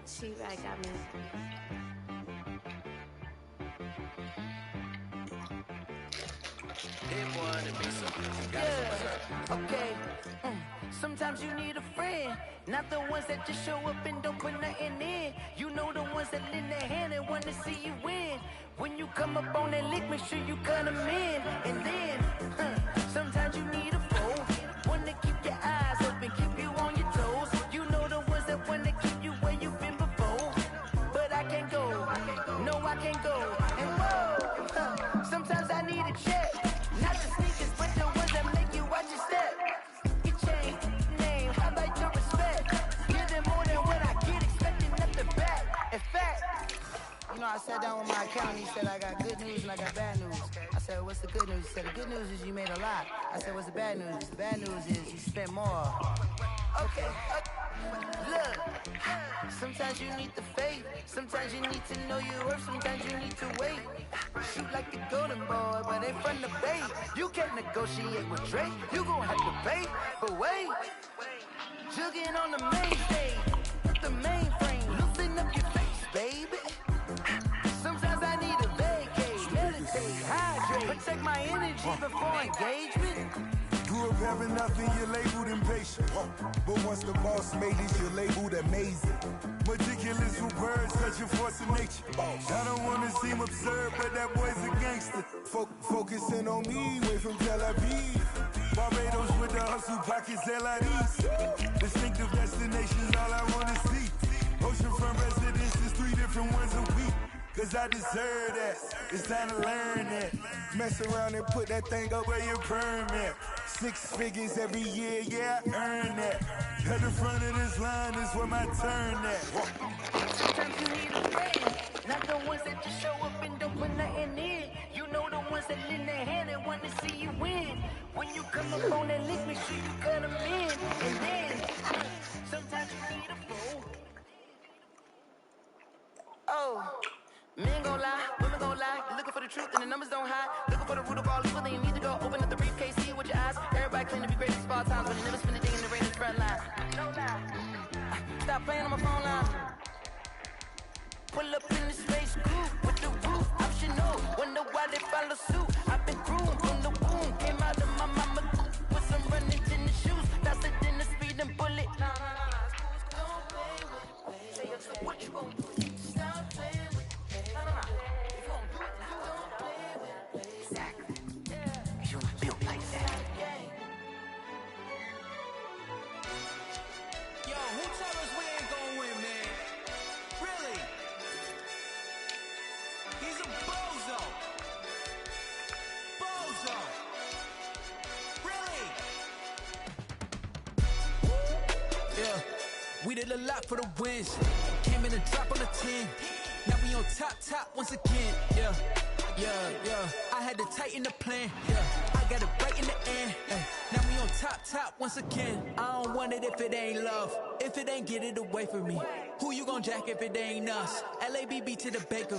She right got me. Yeah, okay. Sometimes you need a friend, not the ones that just show up and don't put nothing in. You know the ones that lend their hand and want to see you win. When you come up on that lick, make sure you cut them in. And then, sometimes you need a foe, one to keep your eyes open, keep you on your toes. You know the ones that want to keep you where you've been before. But I can't go, no I can't go. And whoa, sometimes I need a check. Not the sneakers, but the ones that make you watch your step. Your chain, name, how about your respect? Give them more than what I get, expecting nothing back. In fact, you know, I sat down with my accountant, he said I got good news and I got bad news. I said, what's the good news? He said, the good news is you made a lot. I said, what's the bad news? The bad news is you spent more. Okay, look, sometimes you need the faith, sometimes you need to know your worth, sometimes you need to wait. Shoot like a golden boy, but they from the bay. You can't negotiate with Drake, you gon' have to pay. But wait, jugging on the main stage, the mainframe, loosen up your face, baby. Sometimes I need a vacate, meditate, hydrate, protect my energy before engagement. Grew up having nothing, you're labeled impatient. But once the boss made it, you're labeled amazing. Meticulous with words, such a force of nature. I don't wanna seem absurd, but that boy's a gangster. Focusing on me, way from Tel Aviv. Barbados with the hustle pockets, LIDs. Distinctive destinations, all I wanna see. Oceanfront residences, 3 different ones a week. Cause I deserve that, it's time to learn that. Mess around and put that thing up where your permit. 6 figures every year, yeah, I earn that. At the front of this line is where my turn at. Sometimes you need a friend, not the ones that just show up and don't put nothing in. You know the ones that lend their hand and want to see you win. When you come up on that lick, make sure you cut them in. And then, sometimes you need a fool. Oh. Men gon' lie, women gon' lie. You're looking for the truth and the numbers don't hide. Looking for the root of all evil, then you need to go open up the briefcase, see it with your eyes. Everybody claim to be great at small times, but they never spend a day in the Raiders' front line. No lie. Stop playing on my phone line. Pull up in the space coupe with the roof optional. Wonder why they follow suit. I've been groomed from the womb. Came out of my mama with some running in the shoes. Faster than the speeding bullet. Don't play with me. What you gon' do? Stop playing with me. We did a lot for the wins. Came in and drop on the 10. Now we on top once again. Yeah. I had to tighten the plan. Yeah. I got it right in the end. Now we on top once again. I don't want it if it ain't love. If it ain't, get it away from me. Who you gon' jack if it ain't us? LABB to the bakery.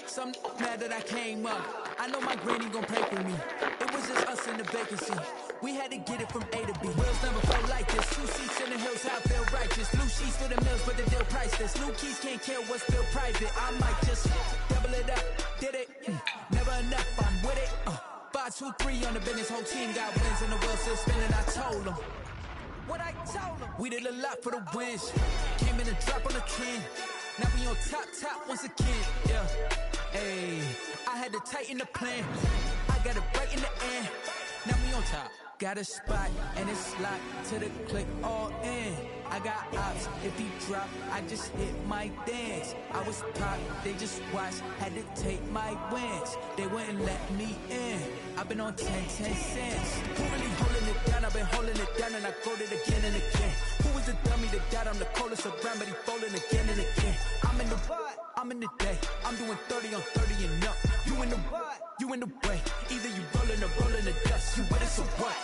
Some mad that I came up. I know my granny gon' pray for me. It was just us in the vacancy. We had to get it from A to B. Wheels never felt like this. 2 seats in the hills, how I feel righteous. Blue sheets for the mills, but the deal priceless. New keys can't kill what's still private. I might just double it up. Did it? Never enough, I'm with it. 5, 2, 3 on the business. Whole team got wins and the wheels still spinning. I told them what I told them. We did a lot for the wins. Came in and drop on the 10. Now we on top once again. Yeah. Hey, I had to tighten the plan. I got it right in the end. Now we on top. Got a spot and it's locked to the click all in. I got ops, if he drop, I just hit my dance. I was top, they just watched, had to take my wins. They wouldn't let me in. I've been on 10 cents. Who really holding it down? I've been holding it down and I go it again and again. Who was the dummy that died? I'm the coldest around, but he folding again and again. I'm in the what? I'm in the day. I'm doing 30 on 30 and up. You in the what? You in the way. Either you rolling or rolling the dust. You with us or what?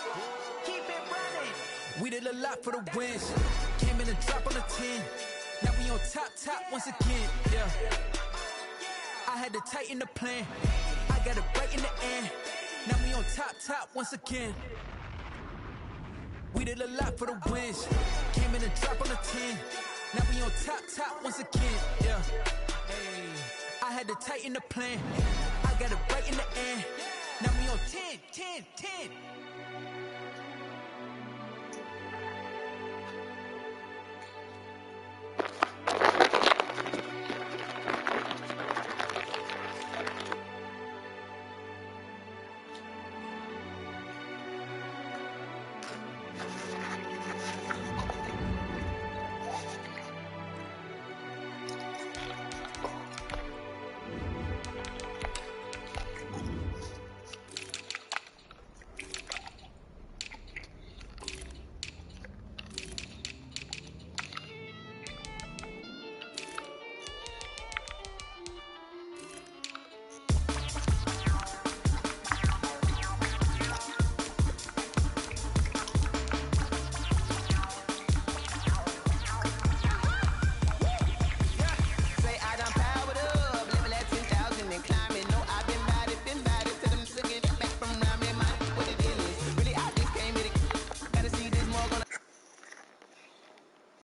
Keep it running. We did a lot for the wins. Came in and drop on the 10. Now we on top once again. Yeah. I had to tighten the plan. I got it right in the end. Now we on top once again. We did a lot for the wins. Came in and drop on the 10. Now we on top once again, yeah. Hey, I had to tighten the plan. I got it right in the end. Now we on 10.